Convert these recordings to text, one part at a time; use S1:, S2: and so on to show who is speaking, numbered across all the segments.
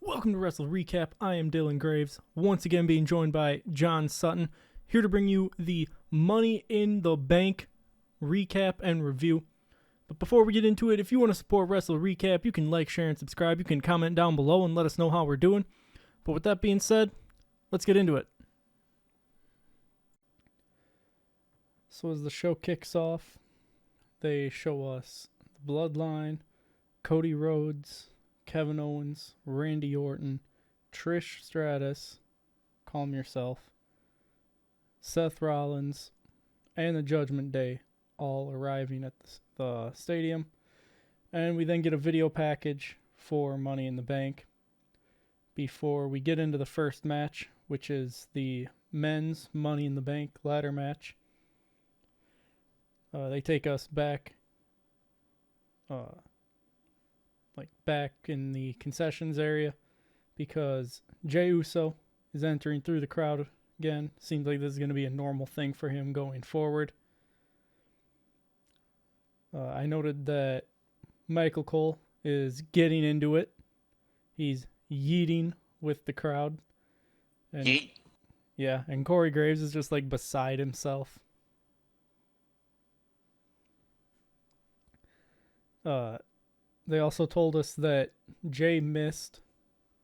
S1: Welcome to WrestleRecap. I am Dylan Graives, once again being joined by John Sutton, here to bring you the Money in the Bank recap and review. But before we get into it, if you want to support WrestleRecap, you can like, share, and subscribe. You can comment down below and let us know how we're doing. But with that being said, let's get into it. So as the show kicks off, they show us the Bloodline, Cody Rhodes, Kevin Owens, Randy Orton, Trish Stratus, calm yourself, Seth Rollins, and the Judgment Day all arriving at the stadium. And we then get a video package for Money in the Bank before we get into the first match, which is the men's Money in the Bank ladder match. They take us back back in the concessions area because Jey Uso is entering through the crowd again. Seems like this is going to be a normal thing for him going forward. I noted that Michael Cole is getting into it. He's yeeting with the crowd. And,
S2: Yeet.
S1: yeah, and Corey Graves is just like beside himself. They also told us that Jay missed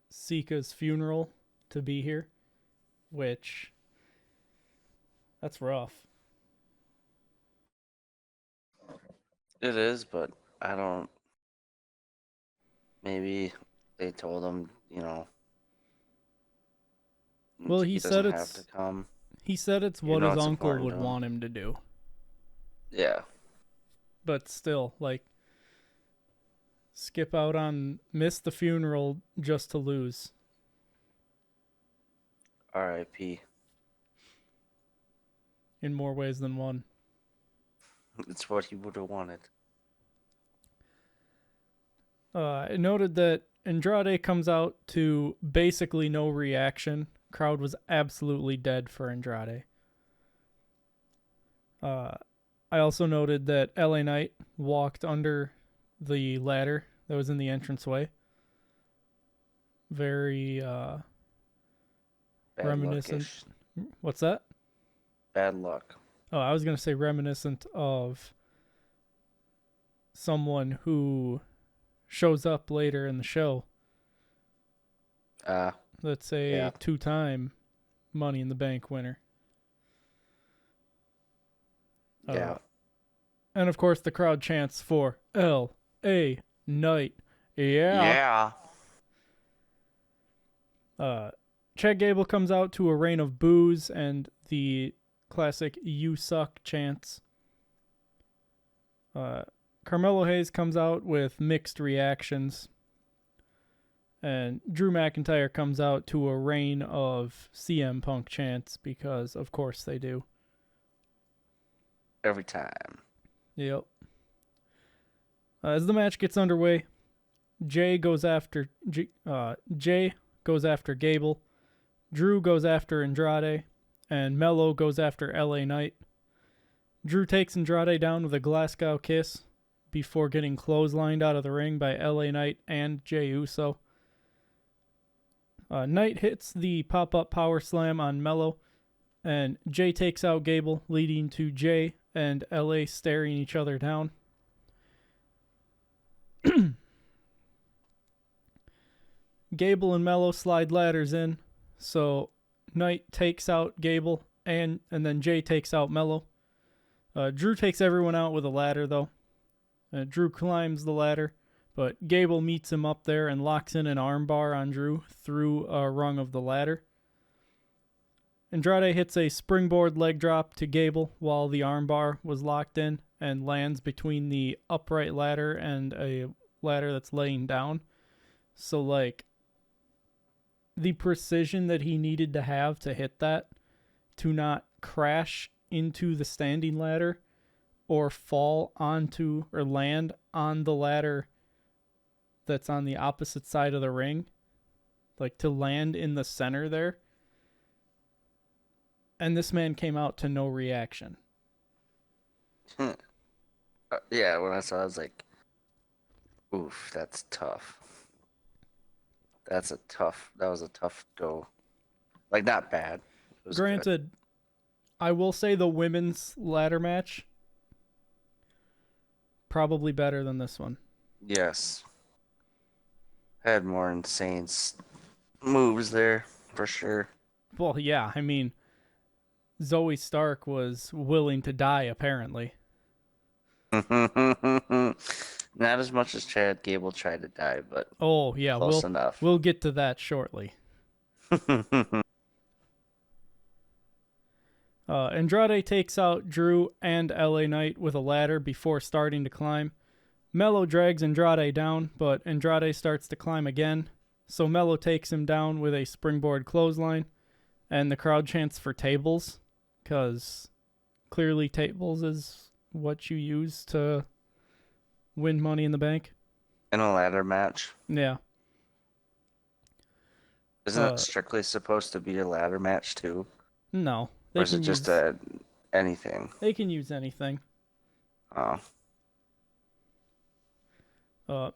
S1: Sika's funeral to be here, which, that's rough.
S2: It is, but I don't. Maybe they told him,
S1: Well, he said
S2: doesn't have to come.
S1: He said it's what his
S2: it's
S1: uncle
S2: important
S1: would
S2: to him.
S1: want him to do.
S2: Yeah.
S1: But still, skip out miss the funeral just to lose.
S2: R.I.P.
S1: In more ways than one.
S2: It's what he would have wanted.
S1: I noted that Andrade comes out to basically no reaction. Crowd was absolutely dead for Andrade. I also noted that LA Knight walked under the ladder that was in the entranceway. Very
S2: Bad
S1: reminiscent.
S2: Luck-ish.
S1: What's that?
S2: Bad luck.
S1: Oh, I was going to say reminiscent of someone who shows up later in the show. That's a two-time Money in the Bank winner.
S2: Yeah.
S1: And of course, the crowd chants for L.A. Knight. Yeah. Chad Gable comes out to a rain of boos and the classic "You suck" chants. Carmelo Hayes comes out with mixed reactions. And Drew McIntyre comes out to a rain of CM Punk chants because, of course, they do.
S2: Every time.
S1: Yep. As the match gets underway, Jay goes after Gable, Drew goes after Andrade, and Mello goes after LA Knight. Drew takes Andrade down with a Glasgow kiss before getting clotheslined out of the ring by LA Knight and Jey Uso. Knight hits the pop-up power slam on Mello, and Jay takes out Gable, leading to Jay and LA staring each other down. Gable and Mello slide ladders in, so Knight takes out Gable, and then Jay takes out Mello. Drew takes everyone out with a ladder, though. Drew climbs the ladder, but Gable meets him up there and locks in an armbar on Drew through a rung of the ladder. Andrade hits a springboard leg drop to Gable while the armbar was locked in and lands between the upright ladder and a ladder that's laying down. So, the precision that he needed to have to hit that, to not crash into the standing ladder or fall onto or land on the ladder that's on the opposite side of the ring, to land in the center there. And this man came out to no reaction.
S2: Yeah, when I saw it, I was like, oof, that's tough. That was a tough go. Like, not bad. It was good.
S1: Granted, I will say the women's ladder match probably better than this one.
S2: Yes. Had more insane moves there, for sure.
S1: Well, yeah, I mean, Zoe Stark was willing to die, apparently.
S2: Not as much as Chad Gable tried to die, but
S1: Oh, yeah,
S2: close enough.
S1: we'll get to that shortly. Andrade takes out Drew and LA Knight with a ladder before starting to climb. Mello drags Andrade down, but Andrade starts to climb again. So Mello takes him down with a springboard clothesline, and the crowd chants for tables, because clearly tables is what you use to win Money in the Bank.
S2: In a ladder match.
S1: Yeah.
S2: Isn't it strictly supposed to be a ladder match too?
S1: No.
S2: Or is it just anything?
S1: They can use anything.
S2: Oh.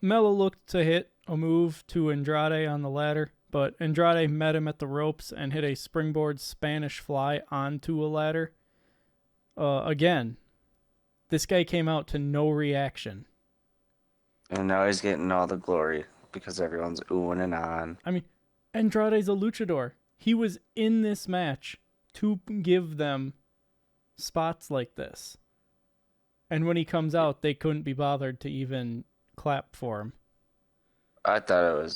S1: Mello looked to hit a move to Andrade on the ladder, but Andrade met him at the ropes and hit a springboard Spanish fly onto a ladder. Again, this guy came out to no reaction.
S2: And now he's getting all the glory because everyone's oohing and on.
S1: I mean, Andrade's a luchador. He was in this match to give them spots like this. And when he comes out, they couldn't be bothered to even clap for him.
S2: I thought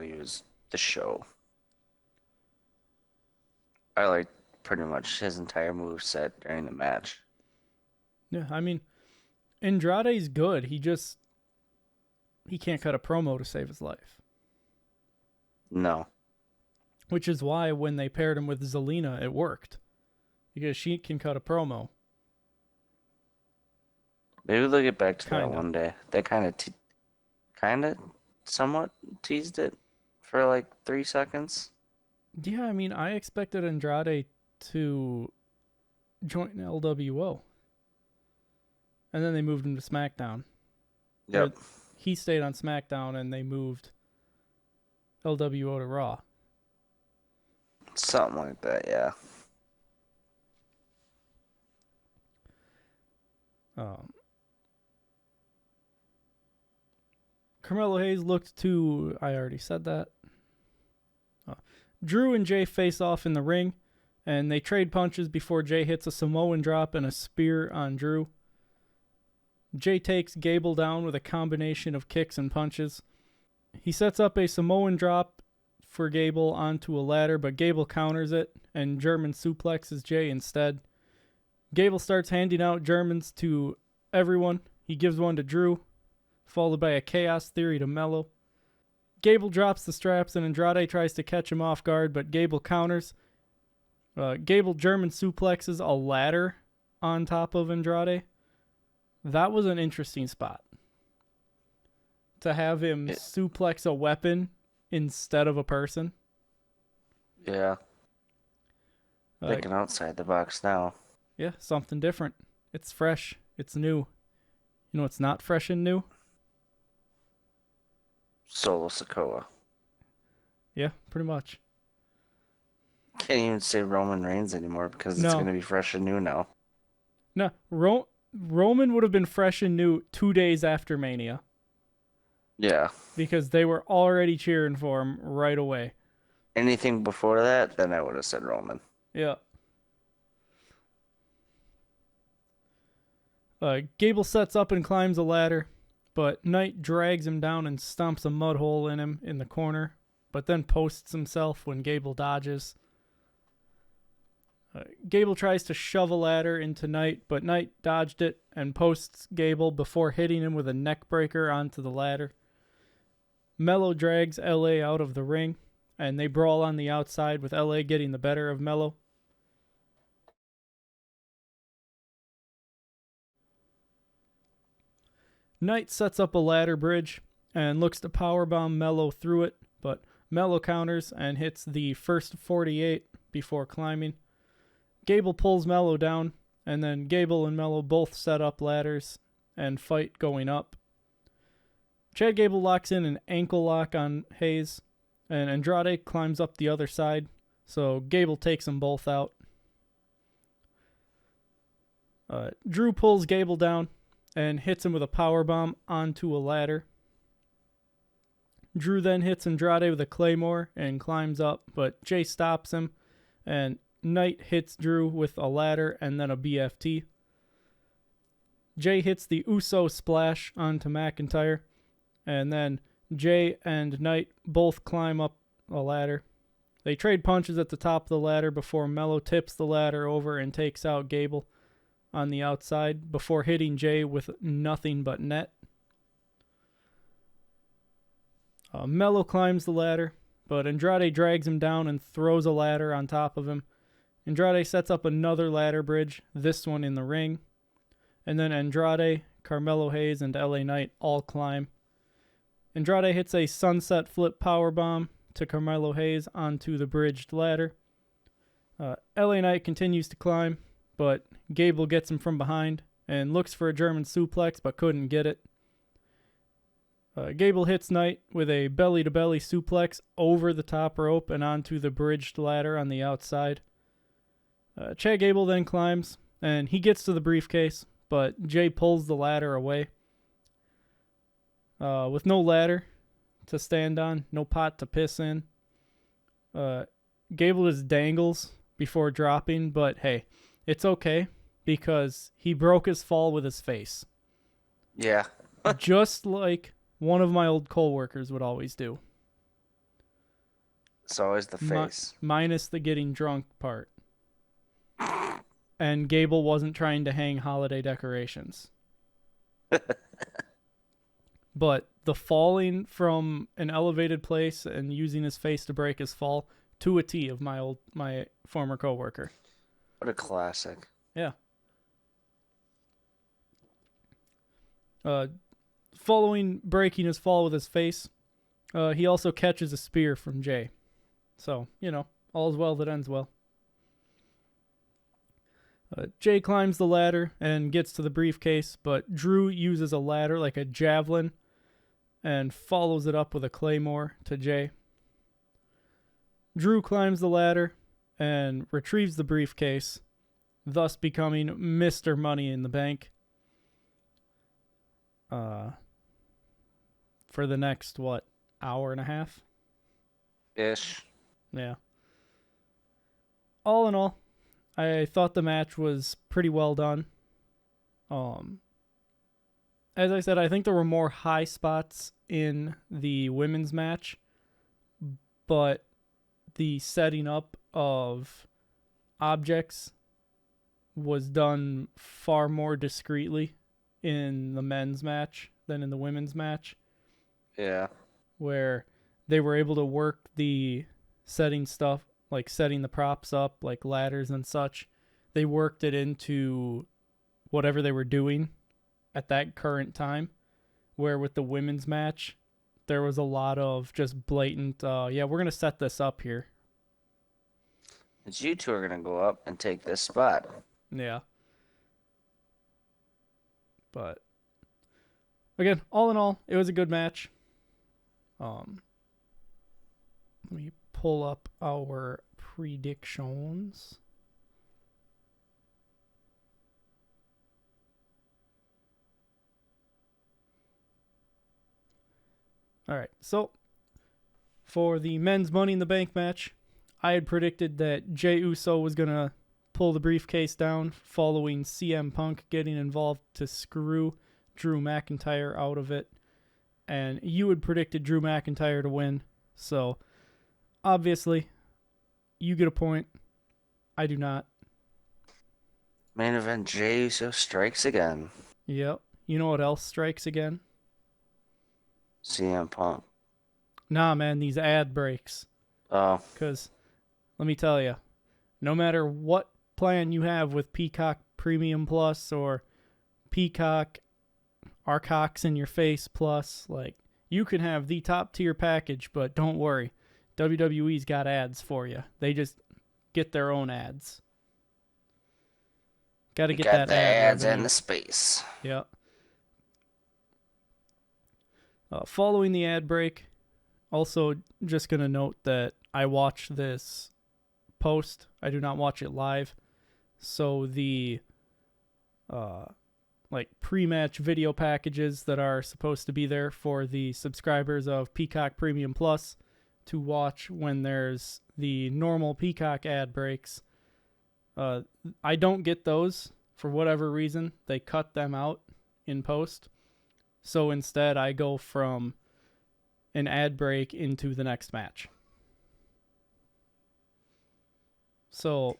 S2: he was the show. I liked pretty much his entire moveset during the match.
S1: Yeah, I mean, Andrade's good. He can't cut a promo to save his life.
S2: No.
S1: Which is why when they paired him with Zelina, it worked. Because she can cut a promo.
S2: Maybe they'll get back to that one day. They kind of somewhat teased it for like 3 seconds.
S1: Yeah, I mean, I expected Andrade to join LWO. And then they moved him to SmackDown.
S2: Yep.
S1: He stayed on SmackDown and they moved LWO to Raw.
S2: Something like that, yeah.
S1: Carmelo Hayes looked to... I already said that. Drew and Jay face off in the ring, and they trade punches before Jay hits a Samoan drop and a spear on Drew. Jay takes Gable down with a combination of kicks and punches. He sets up a Samoan drop for Gable onto a ladder, but Gable counters it and German suplexes Jay instead. Gable starts handing out Germans to everyone. He gives one to Drew, followed by a Chaos Theory to Mello. Gable drops the straps and Andrade tries to catch him off guard, but Gable counters. Gable German suplexes a ladder on top of Andrade. That was an interesting spot. To have him suplex a weapon instead of a person.
S2: Yeah. Thinking outside the box now.
S1: Yeah, something different. It's fresh. It's new. You know what's not fresh and new?
S2: Solo Sikoa.
S1: Yeah, pretty much.
S2: Can't even say Roman Reigns anymore because it's going to be fresh and new now.
S1: No, Roman would have been fresh and new 2 days after Mania.
S2: Yeah.
S1: Because they were already cheering for him right away.
S2: Anything before that, then I would have said Roman.
S1: Yeah. Gable sets up and climbs a ladder, but Knight drags him down and stomps a mud hole in him in the corner, but then posts himself when Gable dodges. Gable tries to shove a ladder into Knight, but Knight dodged it and posts Gable before hitting him with a neck breaker onto the ladder. Mello drags LA out of the ring, and they brawl on the outside with LA getting the better of Mello. Knight sets up a ladder bridge and looks to powerbomb Mello through it, but Mello counters and hits the first 48 before climbing. Gable pulls Mello down, and then Gable and Mello both set up ladders and fight going up. Chad Gable locks in an ankle lock on Hayes, and Andrade climbs up the other side, so Gable takes them both out. Drew pulls Gable down and hits him with a powerbomb onto a ladder. Drew then hits Andrade with a claymore and climbs up, but Jay stops him, and Knight hits Drew with a ladder and then a BFT. Jay hits the Uso splash onto McIntyre, and then Jay and Knight both climb up a ladder. They trade punches at the top of the ladder before Mello tips the ladder over and takes out Gable on the outside before hitting Jay with nothing but net. Mello climbs the ladder, but Andrade drags him down and throws a ladder on top of him. Andrade sets up another ladder bridge, this one in the ring. And then Andrade, Carmelo Hayes, and LA Knight all climb. Andrade hits a sunset flip powerbomb to Carmelo Hayes onto the bridged ladder. LA Knight continues to climb, but Gable gets him from behind and looks for a German suplex but couldn't get it. Gable hits Knight with a belly-to-belly suplex over the top rope and onto the bridged ladder on the outside. Chad Gable then climbs, and he gets to the briefcase, but Jay pulls the ladder away. With no ladder to stand on, no pot to piss in, Gable just dangles before dropping, but hey, it's okay because he broke his fall with his face.
S2: Yeah.
S1: Just like one of my old co-workers would always do.
S2: It's always the face.
S1: Minus the getting drunk part. And Gable wasn't trying to hang holiday decorations. But the falling from an elevated place and using his face to break his fall to a T of my former coworker.
S2: What a classic.
S1: Yeah. Following breaking his fall with his face, he also catches a spear from Jay. So, all's well that ends well. Jay climbs the ladder and gets to the briefcase, but Drew uses a ladder like a javelin and follows it up with a claymore to Jay. Drew climbs the ladder and retrieves the briefcase, thus becoming Mr. Money in the Bank. For the next, hour and a half?
S2: Ish.
S1: Yeah. All in all, I thought the match was pretty well done. As I said, I think there were more high spots in the women's match, but the setting up of objects was done far more discreetly in the men's match than in the women's match.
S2: Yeah.
S1: Where they were able to work the setting stuff, like setting the props up, like ladders and such. They worked it into whatever they were doing at that current time. Where with the women's match, there was a lot of just blatant, we're going to set this up here.
S2: It's you two are going to go up and take this spot.
S1: Yeah. But again, all in all, it was a good match. Let me pull up our predictions. All right, so for the men's Money in the Bank match, I had predicted that Jey Uso was going to pull the briefcase down following CM Punk getting involved to screw Drew McIntyre out of it. And you had predicted Drew McIntyre to win. So, obviously, you get a point. I do not.
S2: Main event, Jey Uso strikes again.
S1: Yep. You know what else strikes again?
S2: CM Punk.
S1: Nah, man, these ad breaks.
S2: Oh.
S1: Because, let me tell you, no matter what plan you have with Peacock Premium Plus or Peacock Our Cocks in Your Face Plus, you can have the top tier package, but don't worry, WWE's got ads for you. They just get their own ads. Got to get that
S2: the
S1: ad
S2: ads
S1: revenue.
S2: and the space.
S1: Yep. Following the ad break, Also, just going to note that I watch this post. I do not watch it live. So the like pre-match video packages that are supposed to be there for the subscribers of Peacock Premium Plus to watch when there's the normal Peacock ad breaks. I don't get those for whatever reason. They cut them out in post. So instead, I go from an ad break into the next match. So,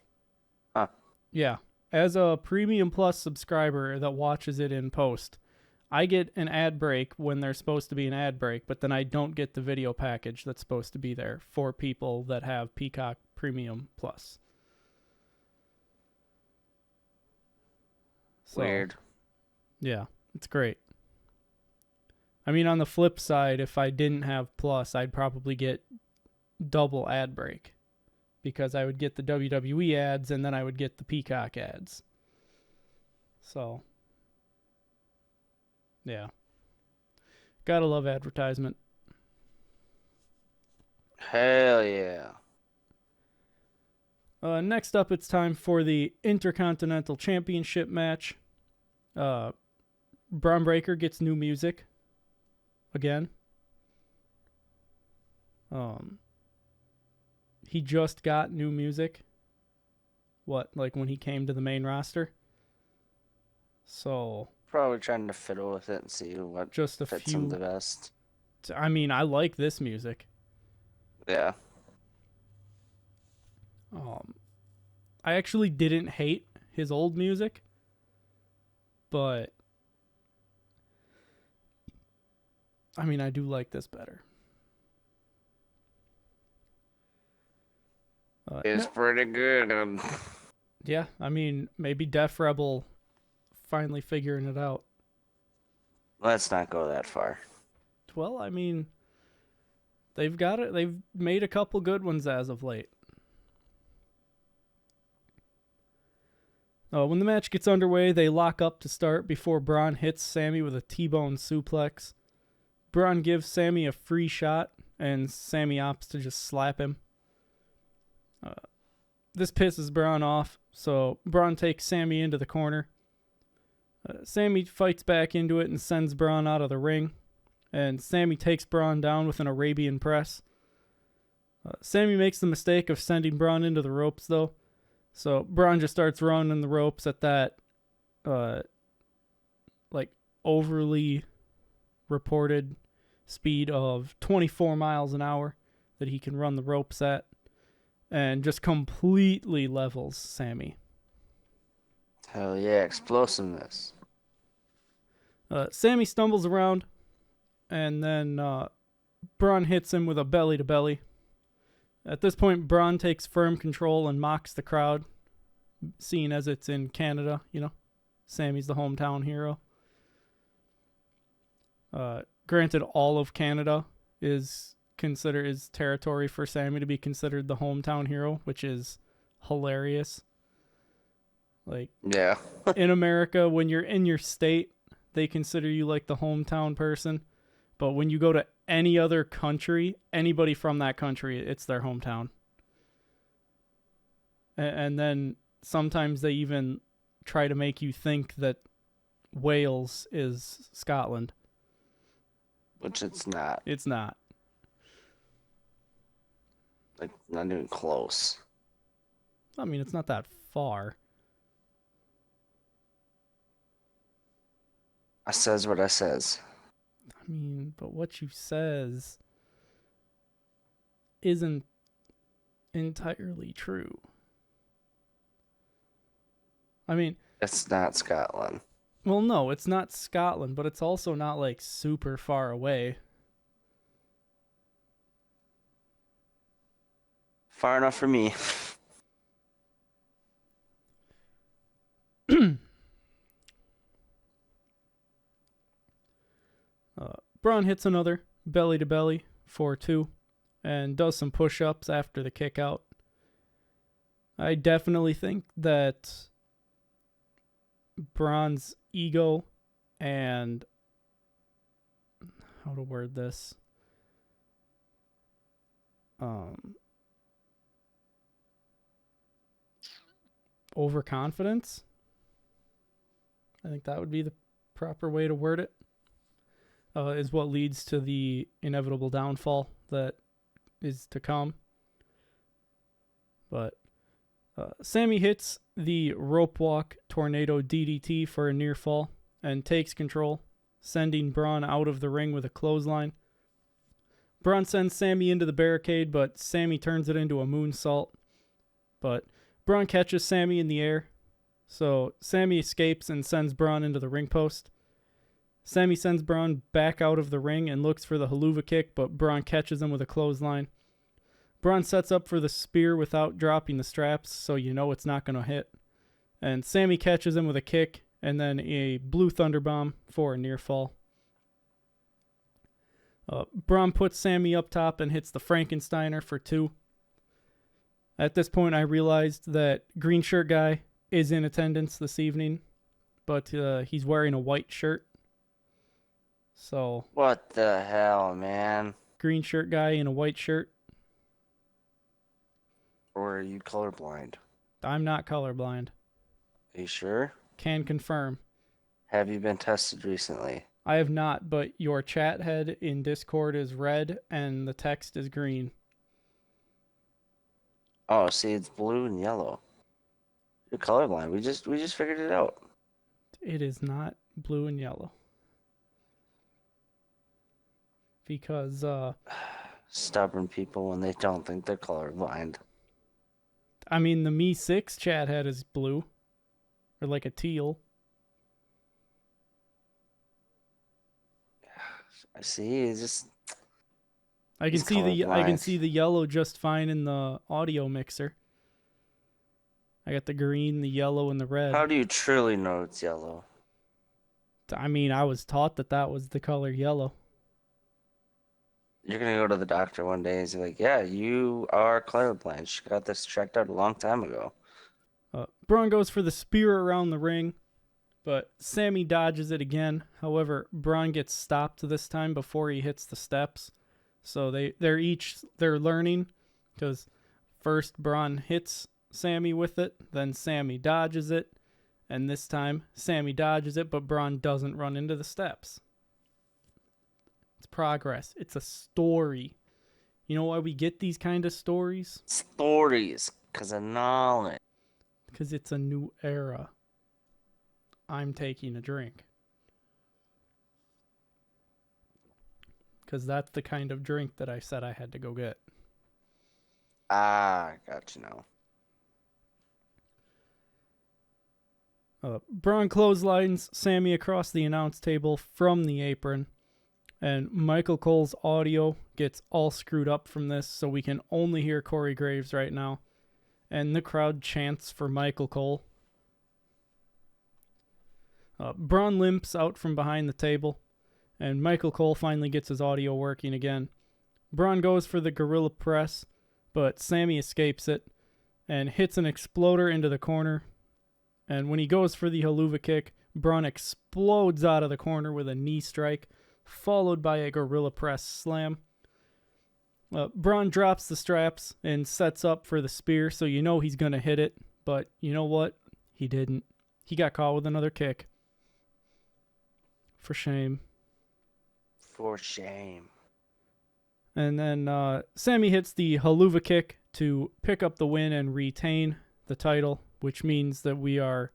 S1: yeah. As a Premium Plus subscriber that watches it in post, I get an ad break when there's supposed to be an ad break, but then I don't get the video package that's supposed to be there for people that have Peacock Premium Plus. So,
S2: weird.
S1: Yeah, it's great. I mean, on the flip side, if I didn't have Plus, I'd probably get double ad break because I would get the WWE ads and then I would get the Peacock ads. So, yeah. Gotta love advertisement.
S2: Hell yeah.
S1: Next up, it's time for the Intercontinental Championship match. Braun Breaker gets new music. Again. He just got new music. What, like when he came to the main roster? So
S2: probably trying to fiddle with it and see what
S1: just a
S2: fits
S1: few
S2: him the best.
S1: I mean, I like this music.
S2: Yeah.
S1: I actually didn't hate his old music, but I mean, I do like this better.
S2: It's pretty good.
S1: Yeah, I mean, maybe Def Rebel finally figuring it out.
S2: Let's not go that far.
S1: Well, I mean, they've got it. They've made a couple good ones as of late. When the match gets underway, they lock up to start before Braun hits Sammy with a T-bone suplex. Braun gives Sammy a free shot, and Sammy opts to just slap him. This pisses Braun off, so Braun takes Sammy into the corner. Sammy fights back into it and sends Braun out of the ring, and Sammy takes Braun down with an Arabian press. Sammy makes the mistake of sending Braun into the ropes, though, so Braun just starts running the ropes at that, overly reported speed of 24 miles an hour that he can run the ropes at, and just completely levels Sammy.
S2: Hell yeah, explosiveness.
S1: Sammy stumbles around, and then Braun hits him with a belly-to-belly. At this point, Braun takes firm control and mocks the crowd, seeing as it's in Canada, Sammy's the hometown hero. Granted, all of Canada is territory for Sammy to be considered the hometown hero, which is hilarious.
S2: Yeah.
S1: In America, when you're in your state, they consider you like the hometown person. But when you go to any other country, anybody from that country, it's their hometown. And then sometimes they even try to make you think that Wales is Scotland.
S2: Which it's not.
S1: It's not.
S2: Not even close.
S1: I mean, it's not that far.
S2: I says what I says.
S1: I mean, but what you says isn't entirely true. I mean,
S2: it's not Scotland.
S1: Well, no, it's not Scotland, but it's also not super far away.
S2: Far enough for me.
S1: Braun hits another belly-to-belly for 2 and does some push-ups after the kick out. I definitely think that Braun's ego and how to word this, Um, Overconfidence. I think that would be the proper way to word it. Is what leads to the inevitable downfall that is to come. But Sammy hits the rope walk tornado DDT for a near fall and takes control, sending Braun out of the ring with a clothesline. Braun sends Sammy into the barricade, but Sammy turns it into a moonsault. But Braun catches Sammy in the air, so Sammy escapes and sends Braun into the ring post. Sammy sends Braun back out of the ring and looks for the haluva kick, but Braun catches him with a clothesline. Braun sets up for the spear without dropping the straps, so you know it's not going to hit. And Sammy catches him with a kick and then a blue thunder bomb for a near fall. Braun puts Sammy up top and hits the Frankensteiner for 2. At this point, I realized that green shirt guy is in attendance this evening, but he's wearing a white shirt. So
S2: what the hell, man?
S1: Green shirt guy in a white shirt.
S2: Or are you colorblind?
S1: I'm not colorblind.
S2: Are you sure?
S1: Can confirm.
S2: Have you been tested recently?
S1: I have not, but your chat head in Discord is red and the text is green.
S2: Oh, see, it's blue and yellow. You're colorblind. We just figured it out.
S1: It is not blue and yellow. Because
S2: stubborn people when they don't think they're colorblind.
S1: I mean, the Me 6 chat head is blue. Or like a teal.
S2: I see. It's just
S1: I can see the yellow just fine in the audio mixer. I got the green, the yellow, and the red.
S2: How do you truly know it's yellow?
S1: I mean, I was taught that was the color yellow.
S2: You're gonna go to the doctor one day and he's like, "Yeah, you are colorblind. She got this checked out a long time ago."
S1: Braun goes for the spear around the ring, but Sammy dodges it again. However, Braun gets stopped this time before he hits the steps. So they're learning, because first Braun hits Sammy with it, then Sammy dodges it, and this time Sammy dodges it, but Braun doesn't run into the steps. It's progress. It's a story. You know why we get these kind of stories?
S2: Stories, because of knowledge.
S1: Because it's a new era. I'm taking a drink. Because that's the kind of drink that I said I had to go get.
S2: Ah, got you now.
S1: Braun clotheslines Sammy across the announce table from the apron. And Michael Cole's audio gets all screwed up from this, so we can only hear Corey Graves right now. And the crowd chants for Michael Cole. Braun limps out from behind the table, and Michael Cole finally gets his audio working again. Braun goes for the gorilla press, but Sammy escapes it and hits an exploder into the corner. And when he goes for the haluva kick, Braun explodes out of the corner with a knee strike, followed by a gorilla press slam. Braun drops the straps and sets up for the spear, so you know he's going to hit it. But you know what? He didn't. He got caught with another kick. For shame.
S2: For shame.
S1: And then Sammy hits the haluva kick to pick up the win and retain the title, which means that we are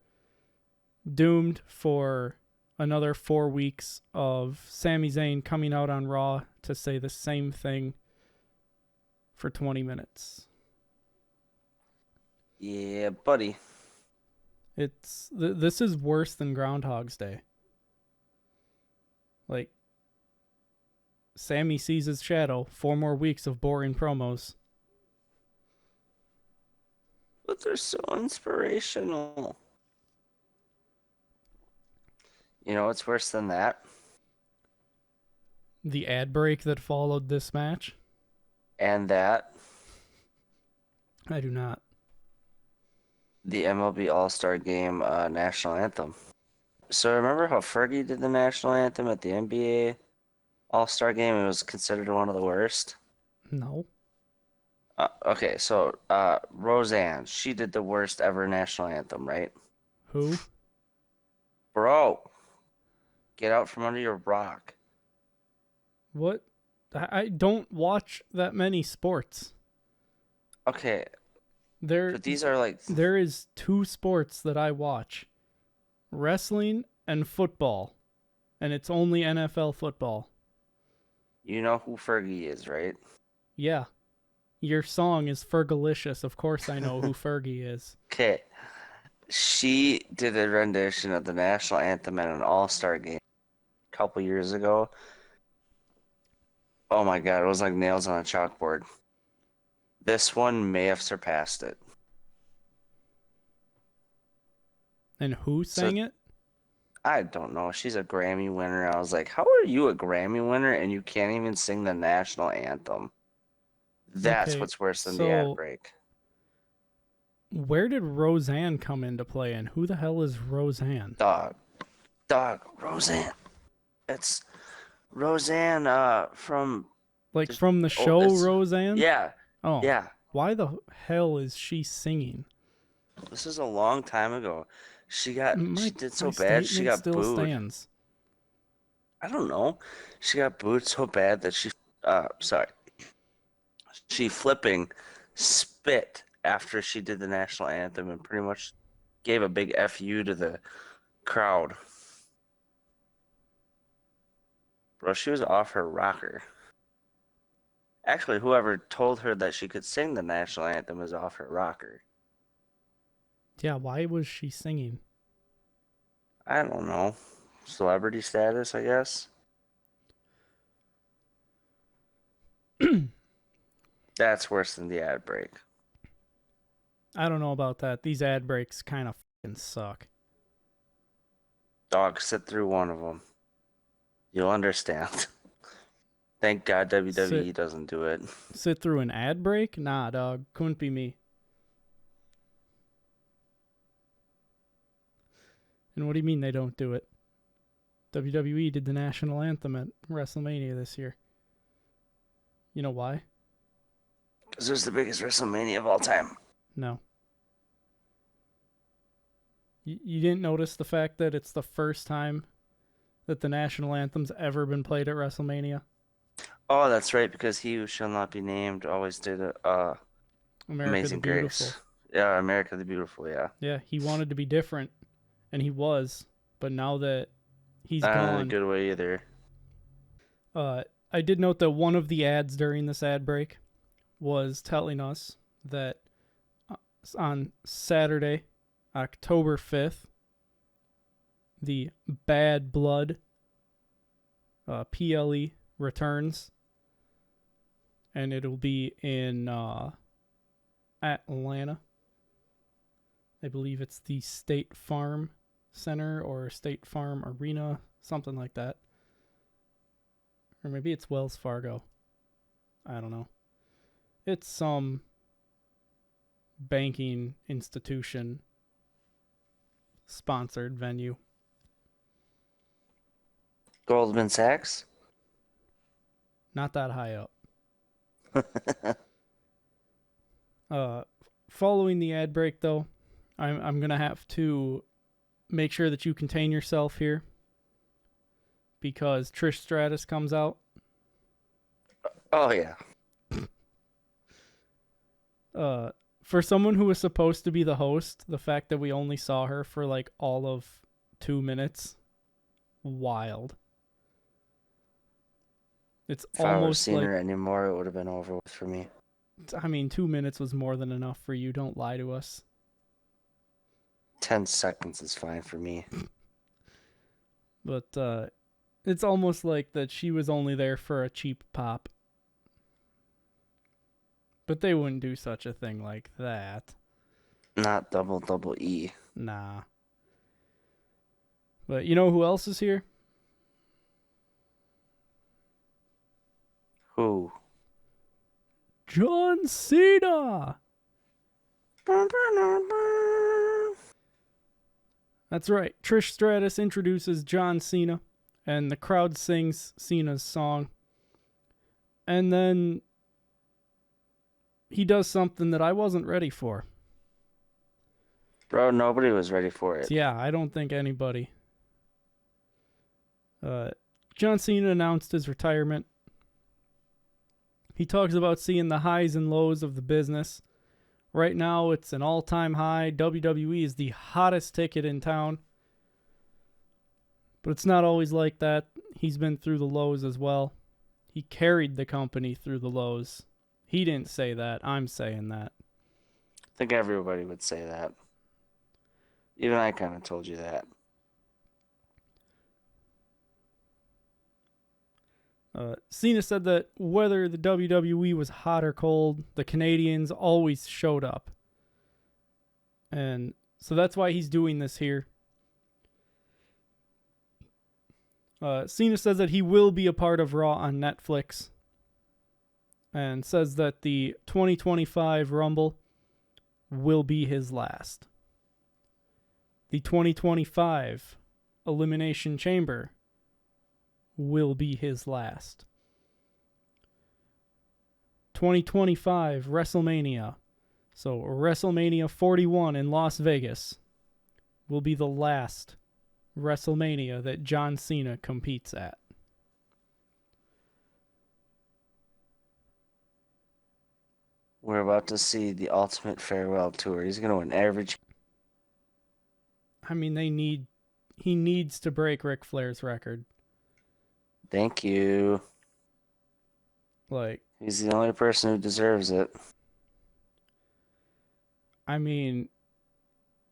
S1: doomed for another 4 weeks of Sami Zayn coming out on Raw to say the same thing for 20 minutes.
S2: Yeah, buddy.
S1: This is worse than Groundhog's Day. Like, Sammy sees his shadow. 4 more weeks of boring promos.
S2: But they're so inspirational. You know what's worse than that?
S1: The ad break that followed this match?
S2: And that?
S1: I do not.
S2: The MLB All-Star Game national anthem. So remember how Fergie did the national anthem at the NBA All-Star Game? It was considered one of the worst.
S1: No.
S2: Okay, so Roseanne, she did the worst ever national anthem, right?
S1: Who?
S2: Bro, get out from under your rock.
S1: What? I don't watch that many sports.
S2: Okay,
S1: There
S2: but these are like,
S1: there is two sports that I watch. Wrestling and football. And it's only NFL football.
S2: you know who Fergie is, right?
S1: Yeah. Your song is Fergalicious. Of course I know who Fergie is.
S2: Okay, she did a rendition of the national anthem at an all-star game a couple years ago. Oh my God, it was like nails on a chalkboard. This one may have surpassed it.
S1: And who
S2: So
S1: sang it?
S2: I don't know. She's a Grammy winner. I was like, how are you a Grammy winner and you can't even sing the national anthem? That's
S1: Okay,
S2: what's worse than the ad
S1: so
S2: break.
S1: where did Roseanne come into play, and who the hell is Roseanne?
S2: Dog, Roseanne. It's Roseanne from
S1: Like
S2: just
S1: from the
S2: oh,
S1: show
S2: it's
S1: Roseanne?
S2: yeah,
S1: Oh,
S2: yeah.
S1: why the hell is she singing?
S2: This is a long time ago. She
S1: My
S2: did
S1: my
S2: so bad she
S1: statement
S2: got
S1: still
S2: booed.
S1: stands.
S2: I don't know. She got booed so bad that sorry. She flipping spit after she did the national anthem and pretty much gave a big FU to the crowd. Bro, she was off her rocker. Actually, whoever told her that she could sing the national anthem was off her rocker.
S1: Yeah, why was she singing?
S2: I don't know. Celebrity status, I guess. That's worse than the ad break.
S1: I don't know about that. These ad breaks kind of fucking suck.
S2: Dog, sit through one of them. You'll understand. Thank God WWE doesn't do it.
S1: Sit through an ad break? Nah, dog. Couldn't be me. And what do you mean they don't do it? WWE did the national anthem at WrestleMania this year. You know why?
S2: Because it was the biggest WrestleMania of all time.
S1: No. You didn't notice the fact that it's the first time that the national anthem's ever been played at WrestleMania?
S2: Oh, that's right, because he who shall not be named always did
S1: America the
S2: Amazing
S1: Beautiful.
S2: Grace. Yeah, America the Beautiful, yeah.
S1: Yeah, he wanted to be different, and he was. But now that he's
S2: Not in a
S1: gone,
S2: good way either.
S1: I did note that one of the ads during this ad break was telling us that on Saturday, October 5th, the Bad Blood PLE returns, and it'll be in Atlanta. I believe it's the State Farm Center or State Farm Arena, something like that. Or maybe it's Wells Fargo. I don't know. It's some banking institution sponsored venue.
S2: Goldman Sachs?
S1: Not that high up. Following the ad break, though, I'm gonna have to make sure that you contain yourself here because Trish Stratus comes out.
S2: Oh, yeah.
S1: For someone who was supposed to be the host, the fact that we only saw her for like all of 2 minutes, wild. It's
S2: If I would have
S1: almost
S2: seen
S1: like,
S2: her anymore, it would have been over with for me.
S1: I mean, 2 minutes was more than enough for you. Don't lie to us.
S2: 10 seconds is fine for me.
S1: But it's almost like that she was only there for a cheap pop. But they wouldn't do such a thing like that.
S2: Not double E.
S1: Nah. But you know who else is here?
S2: Who?
S1: John Cena! That's right. Trish Stratus introduces John Cena, and the crowd sings Cena's song. And then he does something that I wasn't ready for.
S2: Bro, nobody was ready for it.
S1: So yeah, I don't think anybody. John Cena announced his retirement. He talks about seeing the highs and lows of the business. Right now, it's an all-time high. WWE is the hottest ticket in town. But it's not always like that. He's been through the lows as well. He carried the company through the lows. He didn't say that. I'm saying that.
S2: I think everybody would say that. Even I kind of told you that.
S1: Cena said that whether the WWE was hot or cold, the Canadians always showed up. And so that's why he's doing this here. Cena says that he will be a part of Raw on Netflix. And says that the 2025 Rumble will be his last. The 2025 Elimination Chamber will be his last. 2025 WrestleMania, so WrestleMania 41 in Las Vegas, will be the last WrestleMania that John Cena competes at.
S2: We're about to see the ultimate farewell tour. He's going to win every...
S1: I mean, he needs to break Ric Flair's record.
S2: Thank you.
S1: Like,
S2: he's the only person who deserves it.
S1: I mean,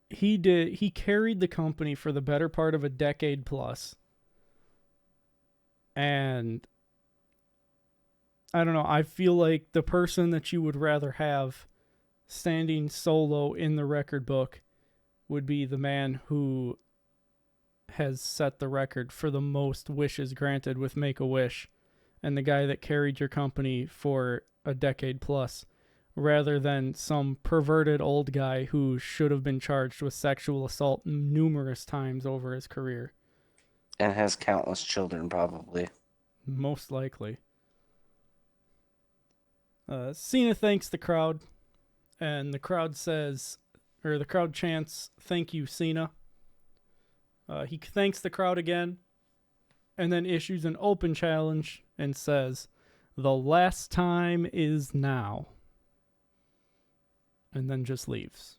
S1: he carried the company for the better part of a decade plus. And I don't know, I feel like the person that you would rather have standing solo in the record book would be the man who has set the record for the most wishes granted with Make-A-Wish, and the guy that carried your company for a decade plus, rather than some perverted old guy who should have been charged with sexual assault numerous times over his career.
S2: And has countless children, probably.
S1: Most likely. Cena thanks the crowd, and the crowd chants, "Thank you, Cena." He thanks the crowd again, and then issues an open challenge and says, "The last time is now." And then just leaves.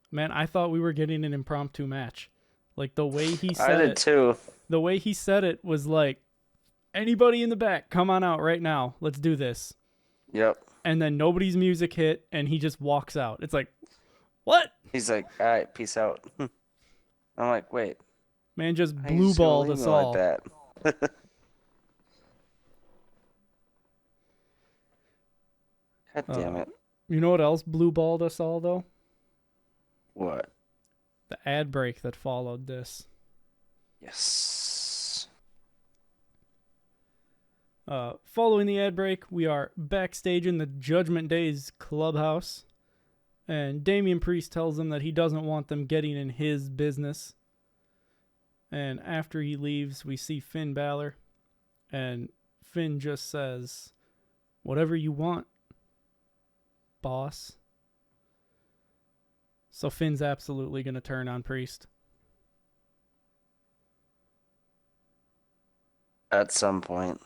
S1: Man, I thought we were getting an impromptu match. Like, the way he said
S2: I did too.
S1: The way he said it was like, anybody in the back, come on out right now. Let's do this.
S2: Yep.
S1: And then nobody's music hit, and he just walks out. It's like, what?
S2: He's like, all right, peace out. I'm like, wait.
S1: Man just blue balled us all.
S2: Like that. God damn it.
S1: You know what else blue balled us all, though?
S2: What?
S1: The ad break that followed this.
S2: Yes.
S1: Following the ad break, we are backstage in the Judgment Day's clubhouse. And Damian Priest tells them that he doesn't want them getting in his business. And after he leaves, we see Finn Balor. And Finn just says, "Whatever you want, boss." So Finn's absolutely going to turn on Priest.
S2: At some point.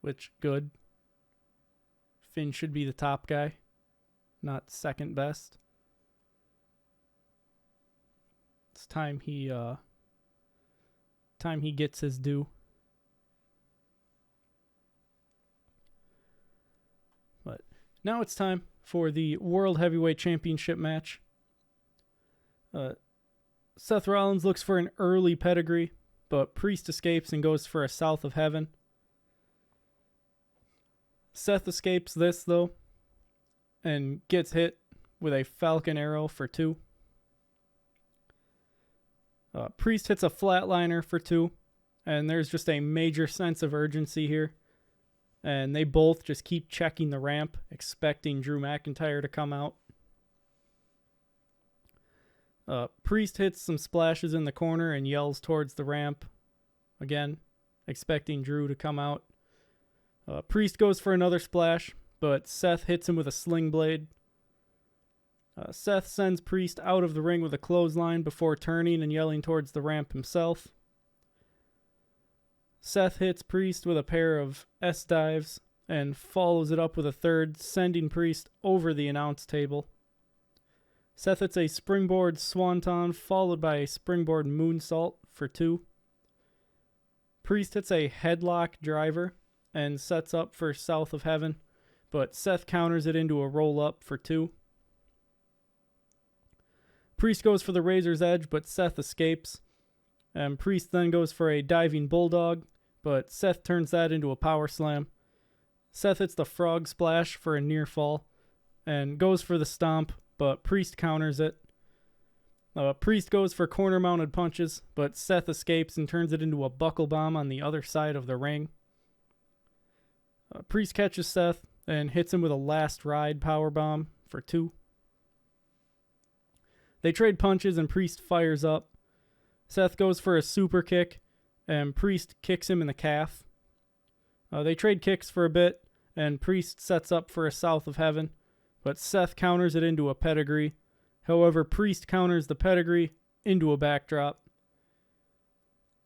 S1: Which, good. Finn should be the top guy, not second best. It's time he gets his due. But now it's time for the World Heavyweight Championship match. Seth Rollins looks for an early pedigree, but Priest escapes and goes for a South of Heaven. Seth escapes this, though, and gets hit with a Falcon Arrow for 2. Priest hits a flatliner for 2, and there's just a major sense of urgency here. And they both just keep checking the ramp, expecting Drew McIntyre to come out. Priest hits some splashes in the corner and yells towards the ramp, again, expecting Drew to come out. Priest goes for another splash, but Seth hits him with a sling blade. Seth sends Priest out of the ring with a clothesline before turning and yelling towards the ramp himself. Seth hits Priest with a pair of S-dives and follows it up with a third, sending Priest over the announce table. Seth hits a springboard swanton followed by a springboard moonsault for 2. Priest hits a headlock driver and sets up for South of Heaven, but Seth counters it into a roll-up for 2. Priest goes for the Razor's Edge, but Seth escapes. And Priest then goes for a diving bulldog, but Seth turns that into a power slam. Seth hits the frog splash for a near fall and goes for the stomp, but Priest counters it. Priest goes for corner-mounted punches, but Seth escapes and turns it into a buckle bomb on the other side of the ring. Priest catches Seth and hits him with a last ride powerbomb for 2. They trade punches and Priest fires up. Seth goes for a super kick and Priest kicks him in the calf. They trade kicks for a bit and Priest sets up for a South of Heaven, but Seth counters it into a pedigree. However, Priest counters the pedigree into a backdrop.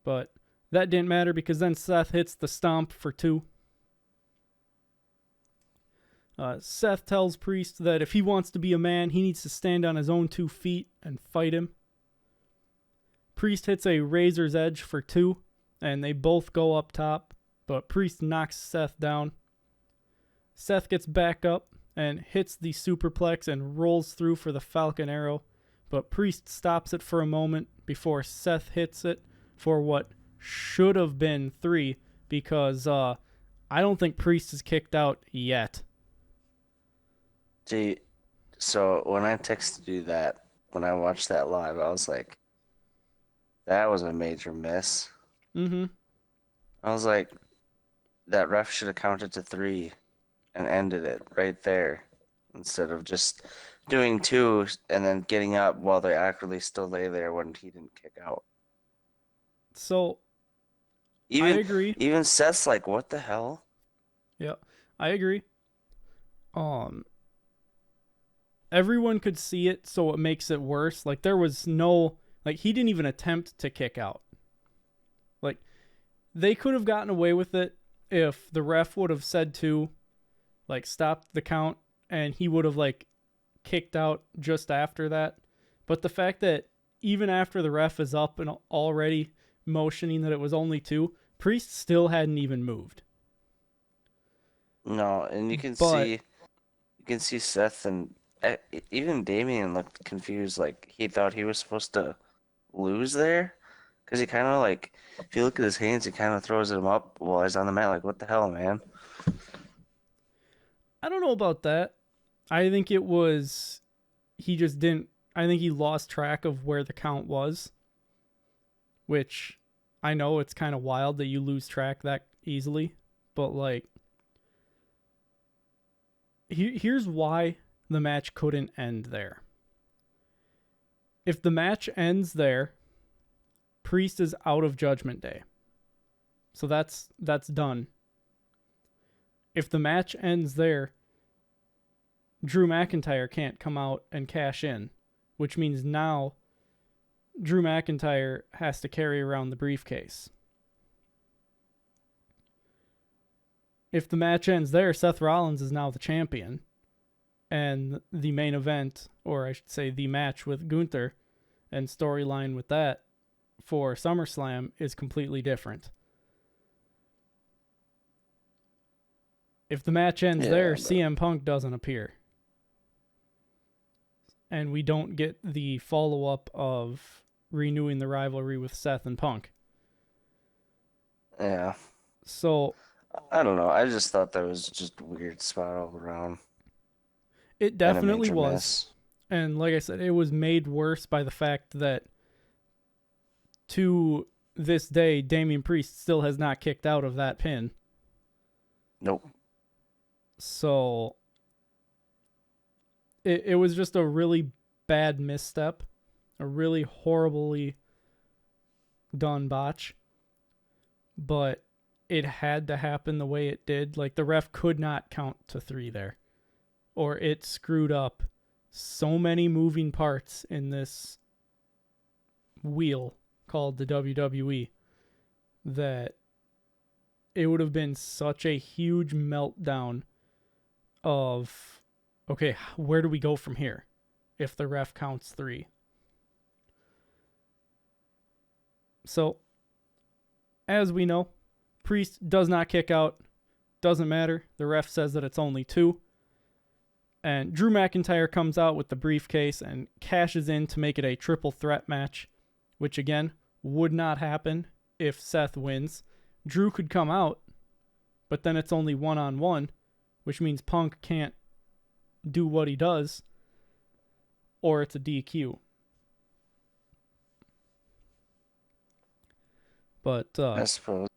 S1: But that didn't matter because then Seth hits the stomp for 2. Seth tells Priest that if he wants to be a man, he needs to stand on his own 2 feet and fight him. Priest hits a Razor's Edge for 2, and they both go up top, but Priest knocks Seth down. Seth gets back up and hits the superplex and rolls through for the Falcon Arrow, but Priest stops it for a moment before Seth hits it for what should have been 3, because I don't think Priest is kicked out yet.
S2: Gee, so when I texted you that, when I watched that live, I was like, that was a major miss.
S1: Mm-hmm.
S2: I was like, that ref should have counted to 3 and ended it right there instead of just doing 2 and then getting up while they awkwardly still lay there when he didn't kick out.
S1: So,
S2: I
S1: agree.
S2: Even Seth's like, what the hell?
S1: Yeah, I agree. Everyone could see it, so it makes it worse. Like, there was no... Like, he didn't even attempt to kick out. Like, they could have gotten away with it if the ref would have said 2, like, stopped the count, and he would have, like, kicked out just after that. But the fact that even after the ref is up and already motioning that it was only 2, Priest still hadn't even moved.
S2: No, and you can see Seth and even Damien looked confused, like he thought he was supposed to lose there, because he kind of like, if you look at his hands, he kind of throws them up while he's on the mat, like, what the hell, man?
S1: I don't know about that. I think it was, he just didn't, I think he lost track of where the count was, which I know it's kind of wild that you lose track that easily, but like, here's why the match couldn't end there. If the match ends there, Priest is out of Judgment Day. So that's done. If the match ends there, Drew McIntyre can't come out and cash in, which means now Drew McIntyre has to carry around the briefcase. If the match ends there, Seth Rollins is now the champion. And the main event, or I should say the match with Gunther and storyline with that for SummerSlam is completely different. If the match ends there, CM Punk doesn't appear. And we don't get the follow-up of renewing the rivalry with Seth and Punk.
S2: Yeah.
S1: So...
S2: I don't know. I just thought that was just a weird spot all around.
S1: It definitely was.
S2: Miss.
S1: And like I said, it was made worse by the fact that to this day, Damian Priest still has not kicked out of that pin.
S2: Nope.
S1: So it was just a really bad misstep, a really horribly done botch. But it had to happen the way it did. Like, the ref could not count to 3 there, or it screwed up so many moving parts in this wheel called the WWE that it would have been such a huge meltdown of, okay, where do we go from here if the ref counts 3? So, as we know, Priest does not kick out. Doesn't matter. The ref says that it's only 2. And Drew McIntyre comes out with the briefcase and cashes in to make it a triple threat match, which again would not happen if Seth wins. Drew could come out, but then it's only 1-on-1, which means Punk can't do what he does, or it's a DQ. But
S2: I suppose.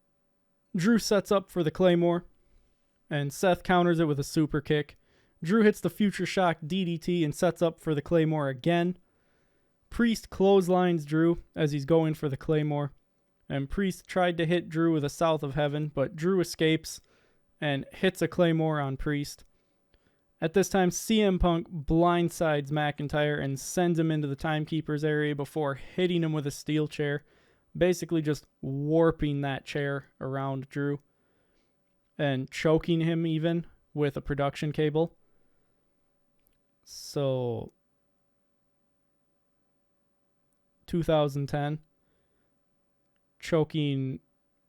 S1: Drew sets up for the Claymore, and Seth counters it with a super kick. Drew hits the Future Shock DDT and sets up for the Claymore again. Priest clotheslines Drew as he's going for the Claymore, and Priest tried to hit Drew with a South of Heaven, but Drew escapes and hits a Claymore on Priest. At this time, CM Punk blindsides McIntyre and sends him into the Timekeeper's area before hitting him with a steel chair, basically just warping that chair around Drew and choking him even with a production cable. So, 2010, choking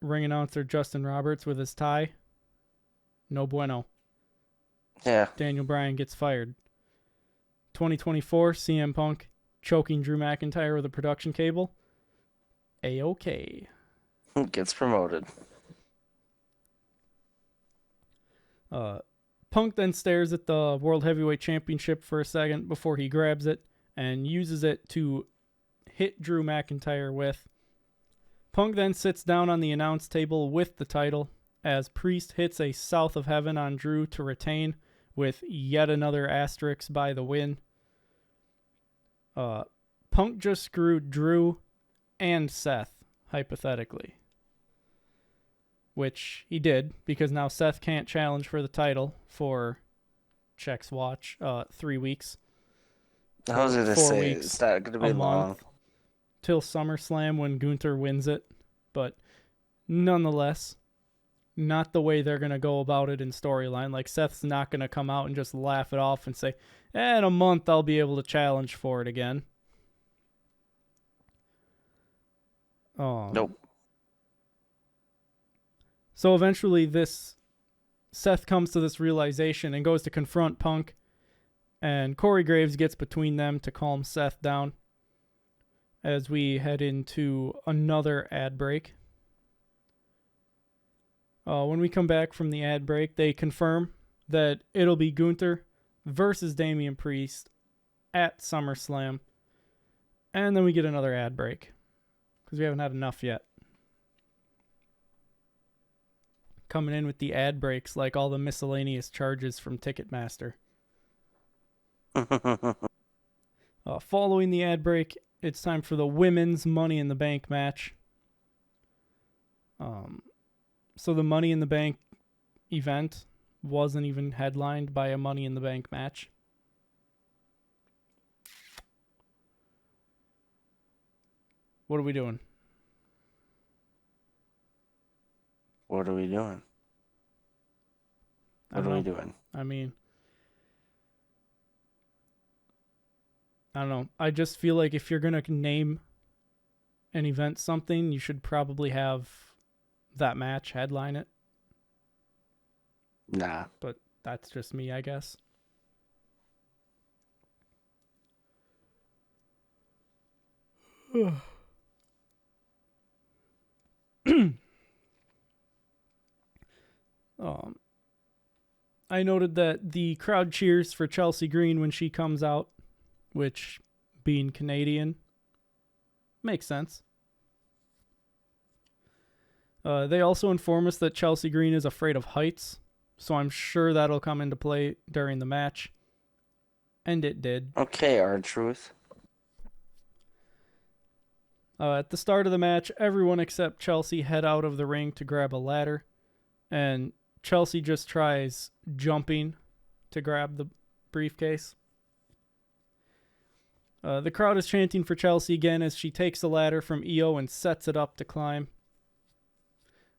S1: ring announcer Justin Roberts with his tie. No bueno.
S2: Yeah.
S1: Daniel Bryan gets fired. 2024, CM Punk choking Drew McIntyre with a production cable. A-okay.
S2: Gets promoted.
S1: Punk then stares at the World Heavyweight Championship for a second before he grabs it and uses it to hit Drew McIntyre with. Punk then sits down on the announce table with the title as Priest hits a South of Heaven on Drew to retain with yet another asterisk by the win. Punk just screwed Drew and Seth, hypothetically. Which he did, because now Seth can't challenge for the title for Check's Watch 3 weeks.
S2: I was going to
S1: 4
S2: say,
S1: weeks,
S2: it's not going to be long.
S1: Till SummerSlam when Gunther wins it. But nonetheless, not the way they're going to go about it in storyline. Like, Seth's not going to come out and just laugh it off and say, in a month I'll be able to challenge for it again.
S2: Nope.
S1: So eventually Seth comes to this realization and goes to confront Punk, and Corey Graves gets between them to calm Seth down as we head into another ad break. When we come back from the ad break, they confirm that it'll be Gunther versus Damian Priest at SummerSlam, and then we get another ad break because we haven't had enough yet. Coming in with the ad breaks like all the miscellaneous charges from Ticketmaster. Following the ad break, it's time for the women's Money in the Bank match. So the Money in the Bank event wasn't even headlined by a Money in the Bank match. What are we doing?
S2: What are we doing? What are we doing?
S1: I mean, I don't know. I just feel like if you're going to name an event something, you should probably have that match headline it.
S2: Nah.
S1: But that's just me, I guess. I noted that the crowd cheers for Chelsea Green when she comes out, which, being Canadian, makes sense. They also inform us that Chelsea Green is afraid of heights, so I'm sure that'll come into play during the match. And it did.
S2: Okay, R-Truth.
S1: At the start of the match, everyone except Chelsea head out of the ring to grab a ladder. and Chelsea just tries jumping to grab the briefcase. The crowd is chanting for Chelsea again as she takes the ladder from Io and sets it up to climb.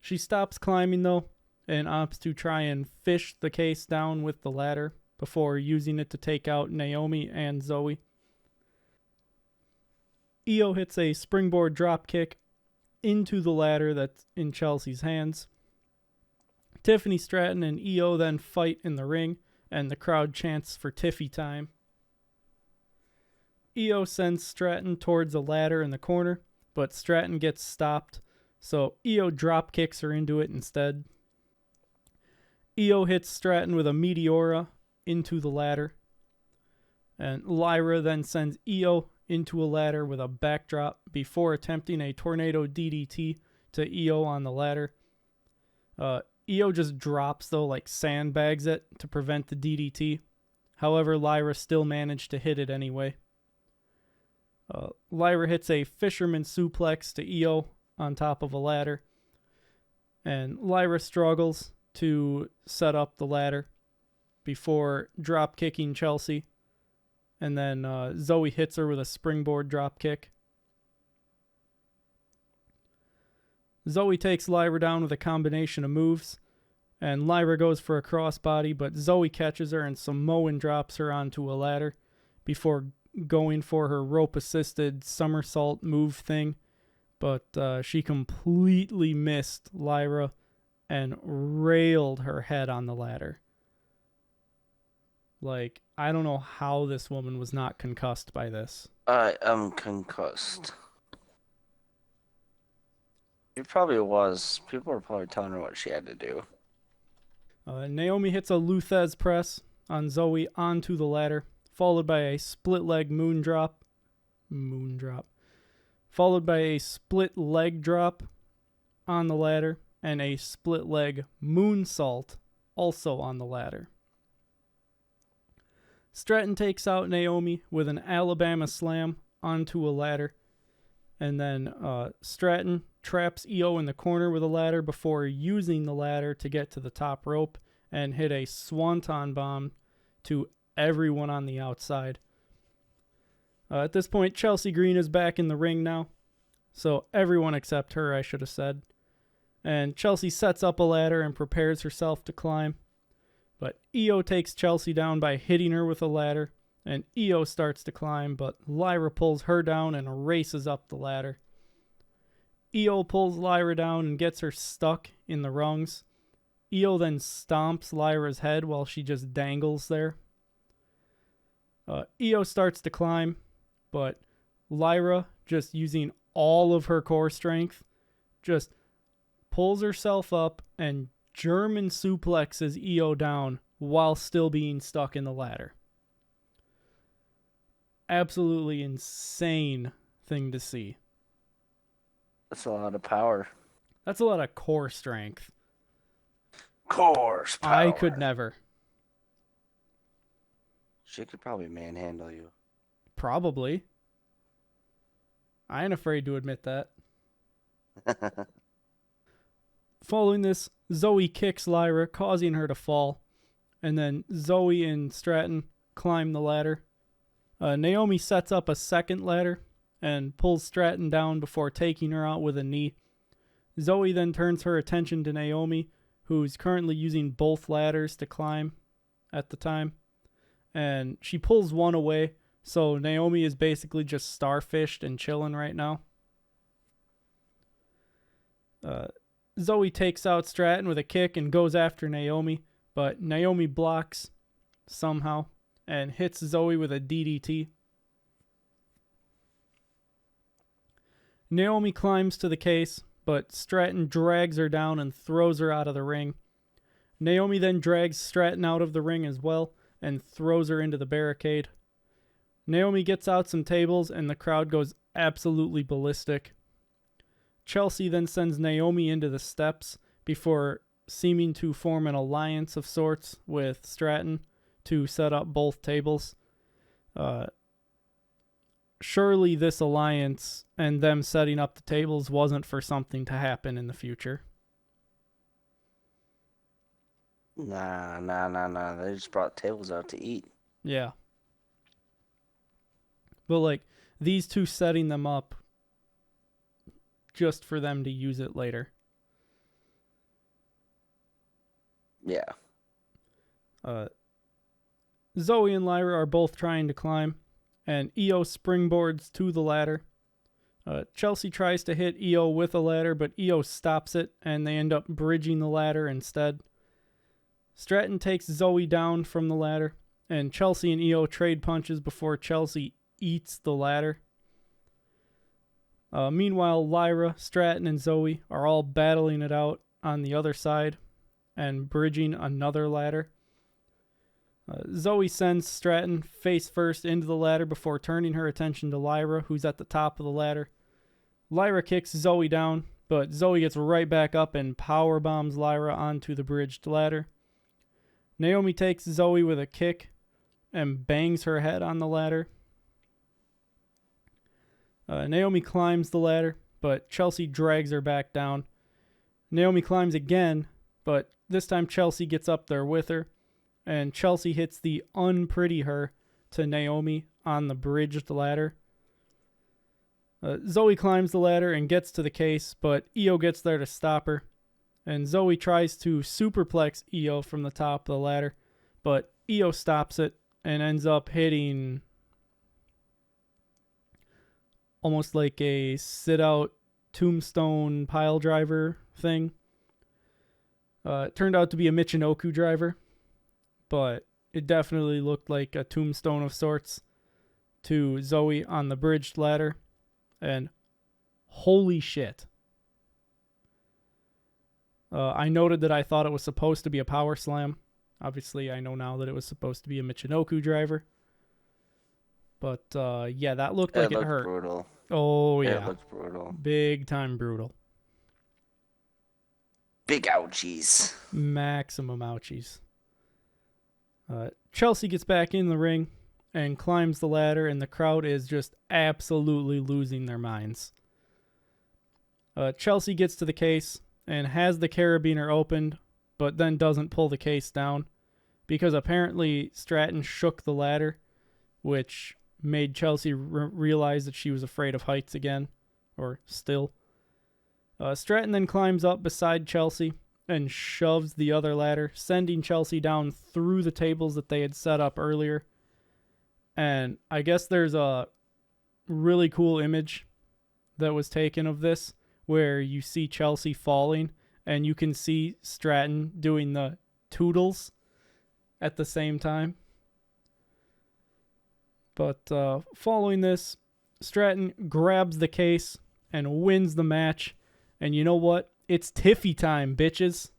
S1: She stops climbing though and opts to try and fish the case down with the ladder before using it to take out Naomi and Zoe. Io hits a springboard drop kick into the ladder that's in Chelsea's hands. Tiffany Stratton and Io then fight in the ring, and the crowd chants for Tiffy time. Io sends Stratton towards a ladder in the corner, but Stratton gets stopped, so Io drop kicks her into it instead. Io hits Stratton with a Meteora into the ladder, and Lyra then sends Io into a ladder with a backdrop before attempting a tornado DDT to Io on the ladder. Io just drops though, like sandbags it to prevent the DDT. However, Lyra still managed to hit it anyway. Lyra hits a fisherman suplex to Io on top of a ladder, and Lyra struggles to set up the ladder before drop kicking Chelsea, and then Zoe hits her with a springboard drop kick. Zoe takes Lyra down with a combination of moves, and Lyra goes for a crossbody, but Zoe catches her and Samoan drops her onto a ladder before going for her rope-assisted somersault move thing, but she completely missed Lyra and railed her head on the ladder. Like, I don't know how this woman was not concussed by this.
S2: I am concussed. It probably was. People were probably telling her what she had to do.
S1: Naomi hits a Luthez press on Zoe onto the ladder, followed by a split leg moon drop, followed by a split leg drop on the ladder, and a split leg moonsault also on the ladder. Stratton takes out Naomi with an Alabama slam onto a ladder, and then Stratton traps Io in the corner with a ladder before using the ladder to get to the top rope and hit a swanton bomb to everyone on the outside. At this point, Chelsea Green is back in the ring now, so everyone except her, I should have said. And Chelsea sets up a ladder and prepares herself to climb, but Io takes Chelsea down by hitting her with a ladder, and Io starts to climb, but Lyra pulls her down and races up the ladder. Io pulls Lyra down and gets her stuck in the rungs. Io then stomps Lyra's head while she just dangles there. Io starts to climb, but Lyra, just using all of her core strength, just pulls herself up and German suplexes Io down while still being stuck in the ladder. Absolutely insane thing to see.
S2: That's a lot of power.
S1: That's a lot of core strength.
S2: Core power.
S1: I could never.
S2: She could probably manhandle you.
S1: Probably. I ain't afraid to admit that. Following this, Zoe kicks Lyra, causing her to fall. And then Zoe and Stratton climb the ladder. Naomi sets up a second ladder and pulls Stratton down before taking her out with a knee. Zoe then turns her attention to Naomi, who's currently using both ladders to climb at the time. And she pulls one away, so Naomi is basically just starfished and chilling right now. Zoe takes out Stratton with a kick and goes after Naomi, but Naomi blocks somehow and hits Zoe with a DDT. Naomi climbs to the case, but Stratton drags her down and throws her out of the ring. Naomi then drags Stratton out of the ring as well and throws her into the barricade. Naomi gets out some tables and the crowd goes absolutely ballistic. Chelsea then sends Naomi into the steps before seeming to form an alliance of sorts with Stratton to set up both tables. Surely this alliance and them setting up the tables wasn't for something to happen in the future.
S2: Nah. They just brought tables out to eat.
S1: Yeah. But like these two setting them up just for them to use it later.
S2: Yeah.
S1: Uh, Zoe and Lyra are both trying to climb, and Io springboards to the ladder. Chelsea tries to hit Io with a ladder, but Io stops it, and they end up bridging the ladder instead. Stratton takes Zoe down from the ladder, and Chelsea and Io trade punches before Chelsea eats the ladder. Meanwhile, Lyra, Stratton, and Zoe are all battling it out on the other side and bridging another ladder. Zoe sends Stratton face first into the ladder before turning her attention to Lyra, who's at the top of the ladder. Lyra kicks Zoe down, but Zoe gets right back up and power bombs Lyra onto the bridged ladder. Naomi takes Zoe with a kick and bangs her head on the ladder. Naomi climbs the ladder, but Chelsea drags her back down. Naomi climbs again, but this time Chelsea gets up there with her, and Chelsea hits the unpretty her to Naomi on the bridged ladder. Zoe climbs the ladder and gets to the case, but Io gets there to stop her. And Zoe tries to superplex Io from the top of the ladder, but Io stops it and ends up hitting almost like a sit-out tombstone pile driver thing. It turned out to be a Michinoku driver, but it definitely looked like a tombstone of sorts to Zoe on the bridged ladder. And holy shit. I noted that I thought it was supposed to be a power slam. Obviously, I know now that it was supposed to be a Michinoku driver. But yeah, that looked like it hurt.
S2: Brutal.
S1: Oh yeah.
S2: It looked brutal.
S1: Big time brutal.
S2: Big ouchies.
S1: Maximum ouchies. Chelsea gets back in the ring and climbs the ladder, and the crowd is just absolutely losing their minds. Chelsea gets to the case and has the carabiner opened, but then doesn't pull the case down because apparently Stratton shook the ladder, which made Chelsea realize that she was afraid of heights again, or still. Stratton then climbs up beside Chelsea and shoves the other ladder, sending Chelsea down through the tables that they had set up earlier. And I guess there's a really cool image that was taken of this where you see Chelsea falling and you can see Stratton doing the toodles at the same time. But following this, Stratton grabs the case and wins the match. And you know what? It's Tiffy time, bitches.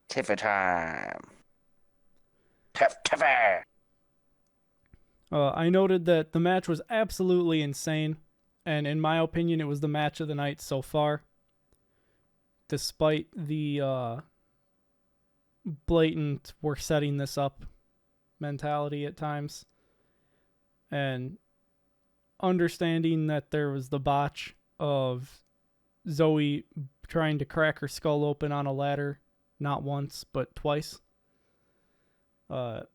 S2: Tiffy time. Tiffy.
S1: I noted that the match was absolutely insane. And in my opinion, it was the match of the night so far. Despite the blatant, we're setting this up mentality at times. And understanding that there was the botch of Zoe trying to crack her skull open on a ladder, not once, but twice. The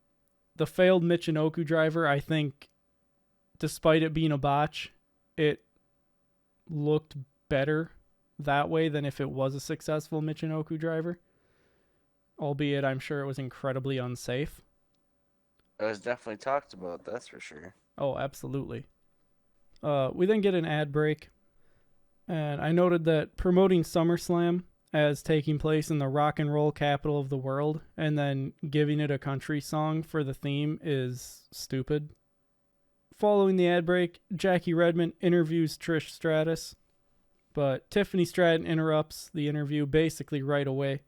S1: failed Michinoku driver, I think, despite it being a botch, it looked better that way than if it was a successful Michinoku driver. Albeit, I'm sure it was incredibly unsafe.
S2: It was definitely talked about, that's for sure.
S1: Oh, absolutely. We then get an ad break. And I noted that promoting SummerSlam as taking place in the rock and roll capital of the world and then giving it a country song for the theme is stupid. Following the ad break, Jackie Redmond interviews Trish Stratus, but Tiffany Stratton interrupts the interview basically right away.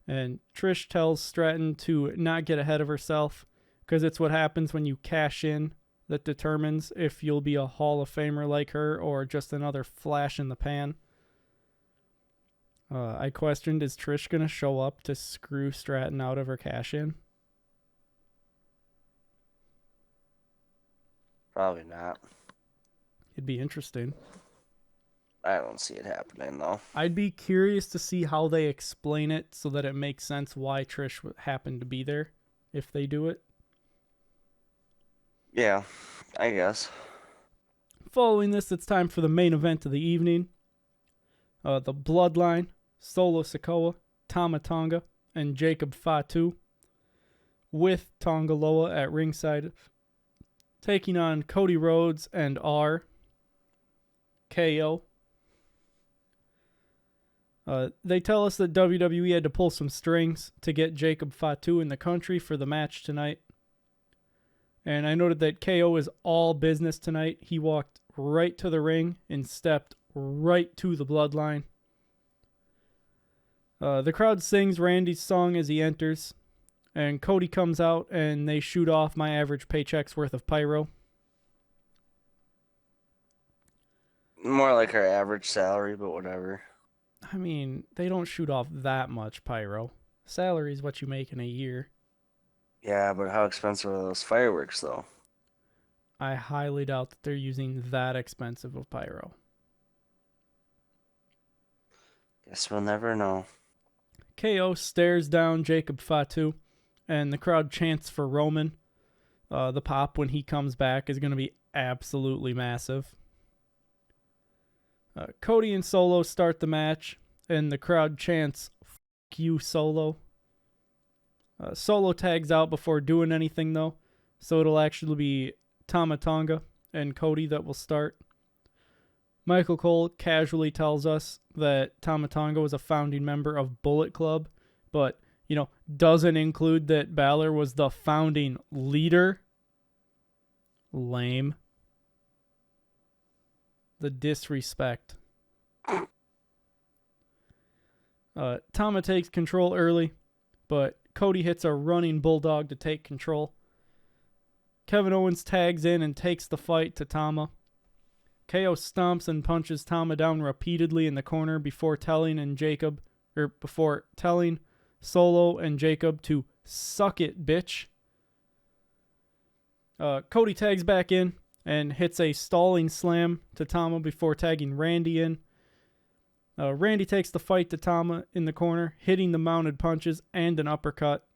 S1: And Trish tells Stratton to not get ahead of herself because it's what happens when you cash in that determines if you'll be a Hall of Famer like her or just another flash in the pan. I questioned, is Trish going to show up to screw Stratton out of her cash-in?
S2: Probably not.
S1: It'd be interesting.
S2: I don't see it happening though.
S1: I'd be curious to see how they explain it so that it makes sense why Trish happened to be there if they do it.
S2: Yeah, I guess.
S1: Following this, it's time for the main event of the evening. The Bloodline, Solo Sikoa, Tama Tonga, and Jacob Fatu, with Tonga Loa at ringside, taking on Cody Rhodes and KO. They tell us that WWE had to pull some strings to get Jacob Fatu in the country for the match tonight. And I noted that KO is all business tonight. He walked right to the ring and stepped right to the Bloodline. The crowd sings Randy's song as he enters, and Cody comes out and they shoot off my average paycheck's worth of pyro.
S2: More like our average salary, but whatever.
S1: I mean, they don't shoot off that much pyro. Salary is what you make in a year.
S2: Yeah, but how expensive are those fireworks, though?
S1: I highly doubt that they're using that expensive of pyro.
S2: Guess we'll never know.
S1: KO stares down Jacob Fatu, and the crowd chants for Roman. The pop when he comes back is going to be absolutely massive. Cody and Solo start the match, and the crowd chants, "F*** you, Solo." Solo tags out before doing anything, though, so it'll actually be Tama Tonga and Cody that will start. Michael Cole casually tells us that Tama Tonga was a founding member of Bullet Club, but, doesn't include that Balor was the founding leader. Lame. The disrespect. Tama takes control early, but Cody hits a running bulldog to take control. Kevin Owens tags in and takes the fight to Tama. KO stomps and punches Tama down repeatedly in the corner before telling Solo and Jacob to suck it, bitch. Cody tags back in and hits a stalling slam to Tama before tagging Randy in. Randy takes the fight to Tama in the corner, hitting the mounted punches and an uppercut.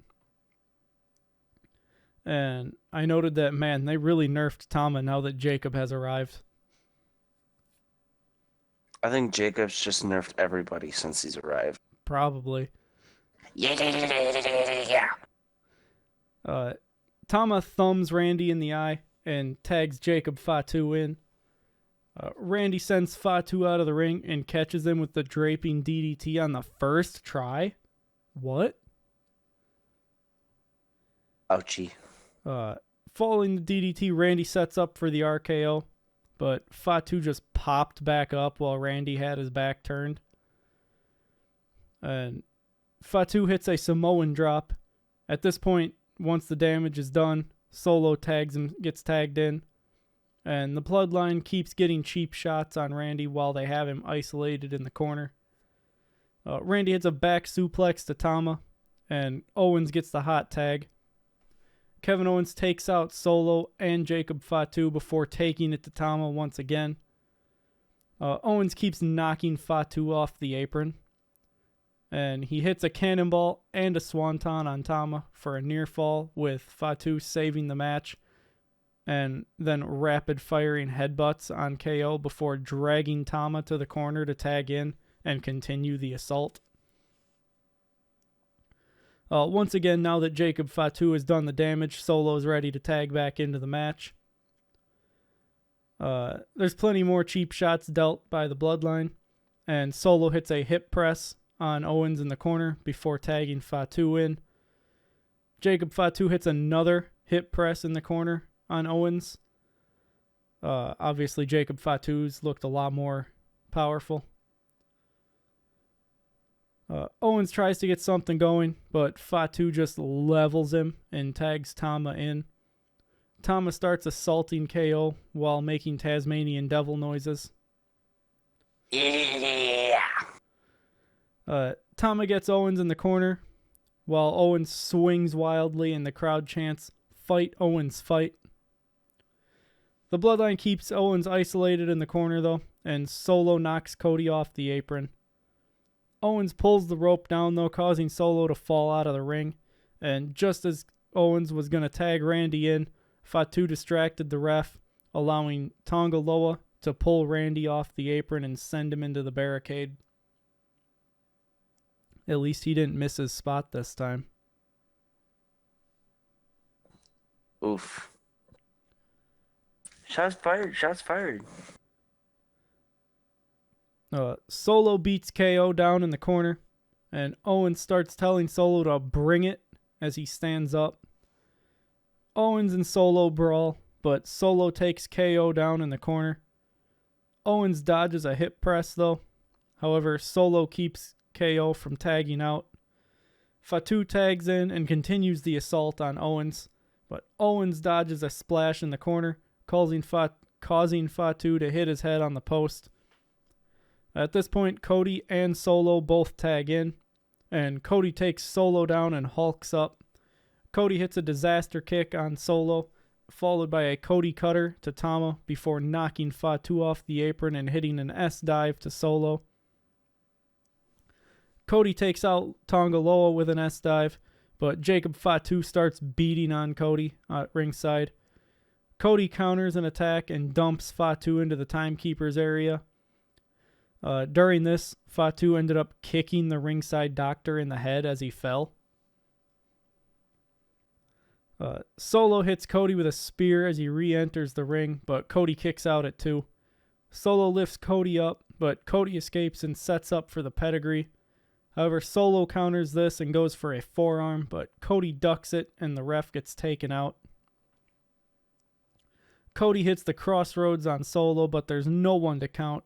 S1: And I noted that, man, they really nerfed Tama now that Jacob has arrived.
S2: I think Jacob's just nerfed everybody since he's arrived.
S1: Probably.
S2: Yeah.
S1: Tama thumbs Randy in the eye and tags Jacob Fatu in. Randy sends Fatu out of the ring and catches him with the draping DDT on the first try. What?
S2: Ouchie.
S1: Following the DDT, Randy sets up for the RKO, but Fatu just popped back up while Randy had his back turned. And Fatu hits a Samoan drop. At this point, once the damage is done, Solo tags him, gets tagged in. And the Bloodline keeps getting cheap shots on Randy while they have him isolated in the corner. Randy hits a back suplex to Tama, and Owens gets the hot tag. Kevin Owens takes out Solo and Jacob Fatu before taking it to Tama once again. Owens keeps knocking Fatu off the apron. And he hits a cannonball and a swanton on Tama for a near fall, with Fatu saving the match. And then rapid firing headbutts on KO before dragging Tama to the corner to tag in and continue the assault. Once again, now that Jacob Fatu has done the damage, Solo's ready to tag back into the match. There's plenty more cheap shots dealt by the Bloodline, and Solo hits a hip press on Owens in the corner before tagging Fatu in. Jacob Fatu hits another hip press in the corner on Owens. Obviously, Jacob Fatu's looked a lot more powerful. Owens tries to get something going, but Fatu just levels him and tags Tama in. Tama starts assaulting KO while making Tasmanian devil noises.
S2: Yeah.
S1: Tama gets Owens in the corner while Owens swings wildly and the crowd chants, "Fight, Owens, fight." The Bloodline keeps Owens isolated in the corner, though, and Solo knocks Cody off the apron. Owens pulls the rope down, though, causing Solo to fall out of the ring. And just as Owens was going to tag Randy in, Fatu distracted the ref, allowing Tonga Loa to pull Randy off the apron and send him into the barricade. At least he didn't miss his spot this time.
S2: Oof. Shots fired. Shots fired.
S1: Solo beats KO down in the corner, and Owens starts telling Solo to bring it as he stands up. Owens and Solo brawl, but Solo takes KO down in the corner. Owens dodges a hip press, though. However, Solo keeps KO from tagging out. Fatu tags in and continues the assault on Owens, but Owens dodges a splash in the corner, causing Fatu to hit his head on the post. At this point, Cody and Solo both tag in, and Cody takes Solo down and hulks up. Cody hits a disaster kick on Solo, followed by a Cody cutter to Tama before knocking Fatu off the apron and hitting an S-dive to Solo. Cody takes out Tonga Loa with an S-dive, but Jacob Fatu starts beating on Cody at ringside. Cody counters an attack and dumps Fatu into the timekeeper's area. During this, Fatu ended up kicking the ringside doctor in the head as he fell. Solo hits Cody with a spear as he re-enters the ring, but Cody kicks out at 2. Solo lifts Cody up, but Cody escapes and sets up for the pedigree. However, Solo counters this and goes for a forearm, but Cody ducks it and the ref gets taken out. Cody hits the crossroads on Solo, but there's no one to count.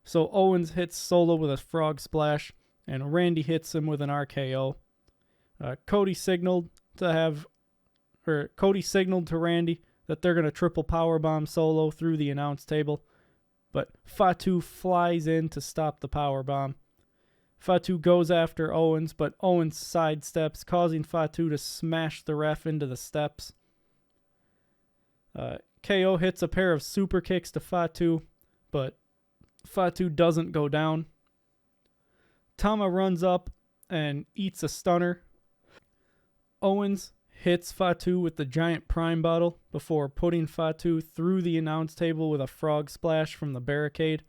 S1: So Owens hits Solo with a frog splash, and Randy hits him with an RKO. Cody signaled to Randy that they're going to triple powerbomb Solo through the announce table, but Fatu flies in to stop the powerbomb. Fatu goes after Owens, but Owens sidesteps, causing Fatu to smash the ref into the steps. KO hits a pair of super kicks to Fatu, but Fatu doesn't go down. Tama runs up and eats a stunner. Owens hits Fatu with the giant prime bottle before putting Fatu through the announce table with a frog splash from the barricade.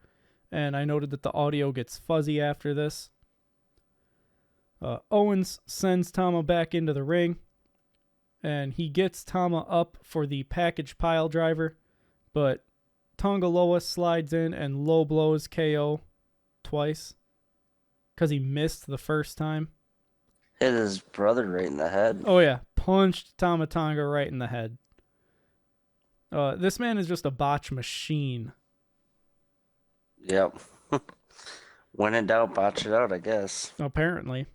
S1: And I noted that the audio gets fuzzy after this. Owens sends Tama back into the ring, and he gets Tama up for the package pile driver, but Tonga Loa slides in and low blows KO twice because he missed the first time.
S2: Hit his brother right in the head.
S1: Oh yeah, punched Tama Tonga right in the head. This man is just a botch machine.
S2: Yep. When in doubt, botch it out, I guess.
S1: Apparently.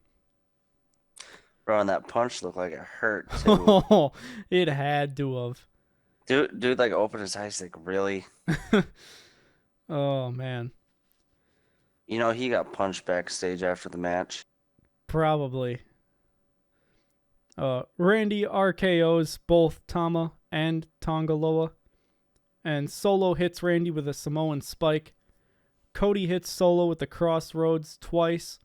S2: Bro, and that punch looked like it hurt, too.
S1: Oh, it had to have.
S2: Dude, like, opened his eyes, like, really?
S1: Oh, man.
S2: You know, he got punched backstage after the match.
S1: Probably. Randy RKO's both Tama and Tonga Loa, and Solo hits Randy with a Samoan spike. Cody hits Solo with the crossroads twice,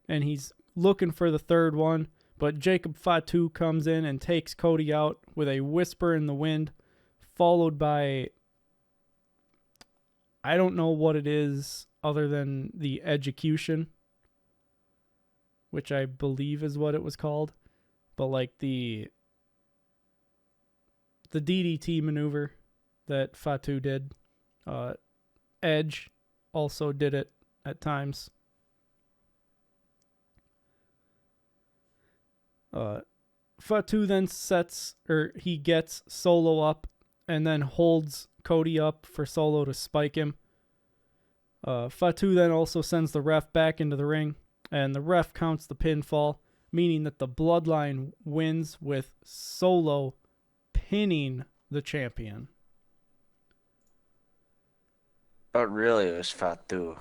S1: and he's looking for the third one, but Jacob Fatu comes in and takes Cody out with a whisper in the wind, followed by, I don't know what it is other than the execution, which I believe is what it was called, but like the DDT maneuver that Fatu did. Edge also did it at times. Fatu then he gets Solo up and then holds Cody up for Solo to spike him. Fatu then also sends the ref back into the ring, and the ref counts the pinfall, meaning that the Bloodline wins with Solo pinning the champion.
S2: But really, it was Fatu.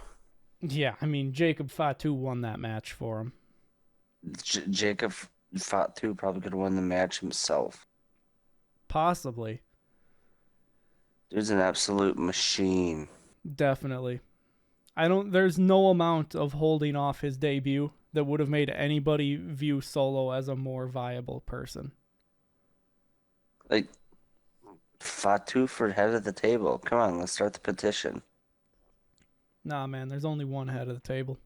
S1: Yeah, I mean, Jacob Fatu won that match for him.
S2: Jacob Fatu probably could have won the match himself.
S1: Possibly.
S2: Dude's an absolute machine.
S1: Definitely. There's no amount of holding off his debut that would have made anybody view Solo as a more viable person.
S2: Like, Fatu for head of the table. Come on, let's start the petition.
S1: Nah, man, there's only one head of the table.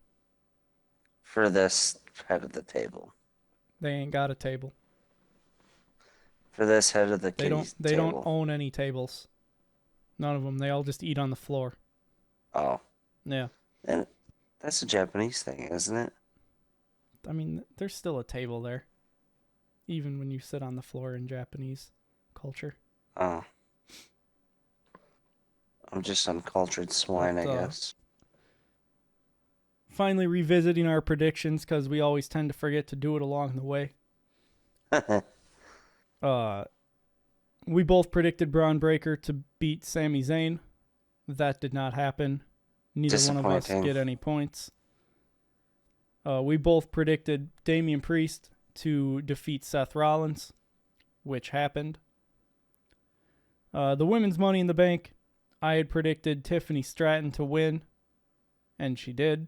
S2: For this head of the table.
S1: They ain't got a table.
S2: For this head of the
S1: They
S2: table.
S1: don't own any tables. None of them. They all just eat on the floor.
S2: Oh.
S1: Yeah.
S2: And that's a Japanese thing, isn't it?
S1: I mean, there's still a table there. Even when you sit on the floor in Japanese culture.
S2: Oh. I'm just uncultured swine, I guess.
S1: Finally revisiting our predictions because we always tend to forget to do it along the way. We both predicted Braun Breaker to beat Sami Zayn. That did not happen. Neither one of us get any points. We both predicted Damian Priest to defeat Seth Rollins, which happened. The women's Money in the Bank, I had predicted Tiffany Stratton to win, and she did.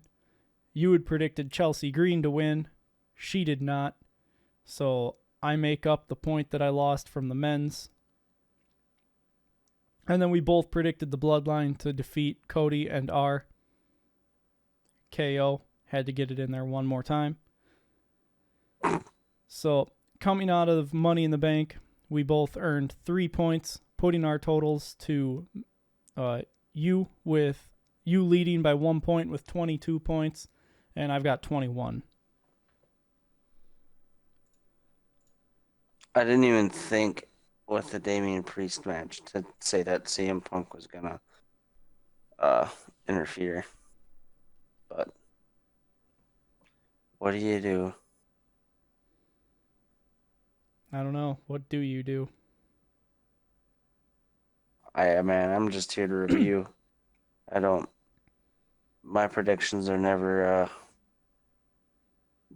S1: You had predicted Chelsea Green to win. She did not. So I make up the point that I lost from the men's. And then we both predicted the Bloodline to defeat Cody and R. KO. Had to get it in there one more time. So coming out of Money in the Bank, we both earned 3 points, putting our totals to you leading by 1 point with 22 points, and I've got 21.
S2: I didn't even think with the Damian Priest match to say that CM Punk was gonna interfere. But what do you do?
S1: I don't know. What do you do?
S2: I'm just here to review. My predictions are never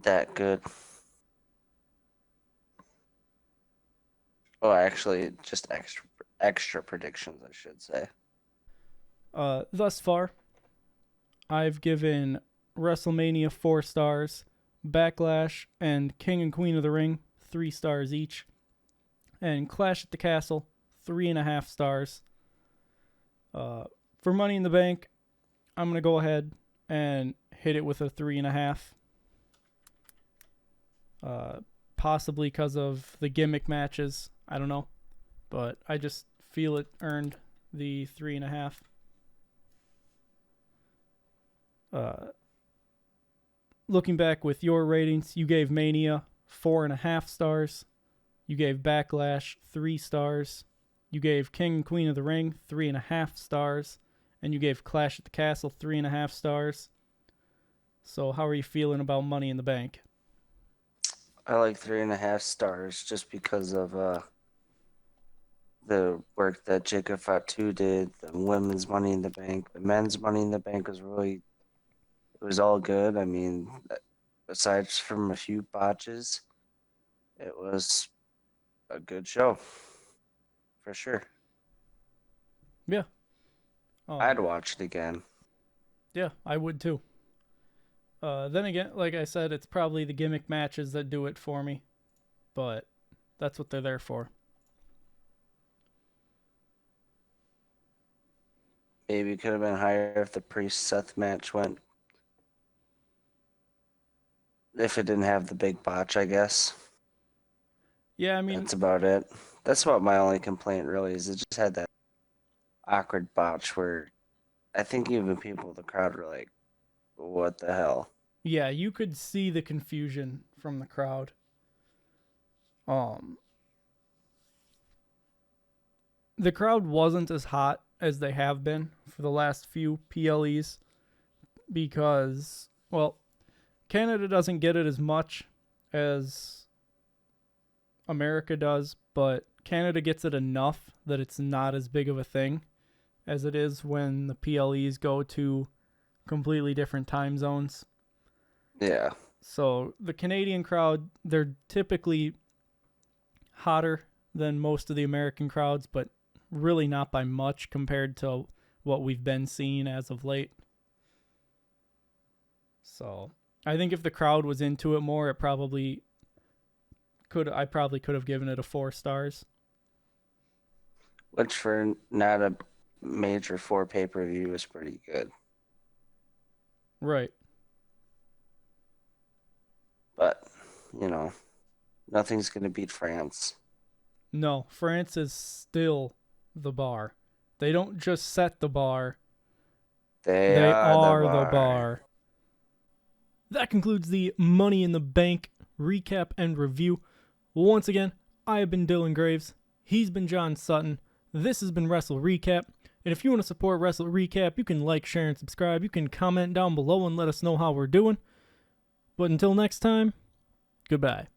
S2: that good. Oh, actually, just extra predictions, I should say.
S1: Thus far, I've given WrestleMania 4 stars, Backlash and King and Queen of the Ring 3 stars each, and Clash at the Castle 3.5 stars. For Money in the Bank, I'm gonna go ahead and hit it with a 3.5. Possibly because of the gimmick matches. I don't know, but I just feel it earned the 3.5. Looking back with your ratings, you gave Mania 4.5 stars. You gave Backlash 3 stars. You gave King and Queen of the Ring 3.5 stars. And you gave Clash at the Castle 3.5 stars. So how are you feeling about Money in the Bank?
S2: I like 3.5 stars just because of the work that Jacob Fatu did, the women's Money in the Bank, the men's Money in the Bank it was all good. I mean, aside from a few botches, it was a good show, for sure.
S1: Yeah.
S2: I'd watch it again.
S1: Yeah, I would too. Then again, like I said, it's probably the gimmick matches that do it for me, but that's what they're there for.
S2: Maybe it could have been higher if the Priest-Seth match went. If it didn't have the big botch, I guess.
S1: Yeah, I mean...
S2: That's about it. That's about my only complaint, really, is it just had that awkward botch where I think even people in the crowd were like, what the hell?
S1: Yeah, you could see the confusion from the crowd. The crowd wasn't as hot as they have been for the last few PLEs because, well, Canada doesn't get it as much as America does, but Canada gets it enough that it's not as big of a thing as it is when the PLEs go to completely different time zones.
S2: Yeah.
S1: So the Canadian crowd, they're typically hotter than most of the American crowds, but really not by much compared to what we've been seeing as of late. So I think if the crowd was into it more, I probably could have given it a 4 stars.
S2: Which for not a major 4 pay-per-view is pretty good.
S1: Right.
S2: But, nothing's going to beat France.
S1: No, France is still the bar. They don't just set the bar.
S2: They are the bar.
S1: That concludes the Money in the Bank recap and review. Once again, I have been Dylan Graives. He's been John Sutton. This has been WrestleRecap. And if you want to support WrestleRecap, you can like, share, and subscribe. You can comment down below and let us know how we're doing. But until next time, goodbye.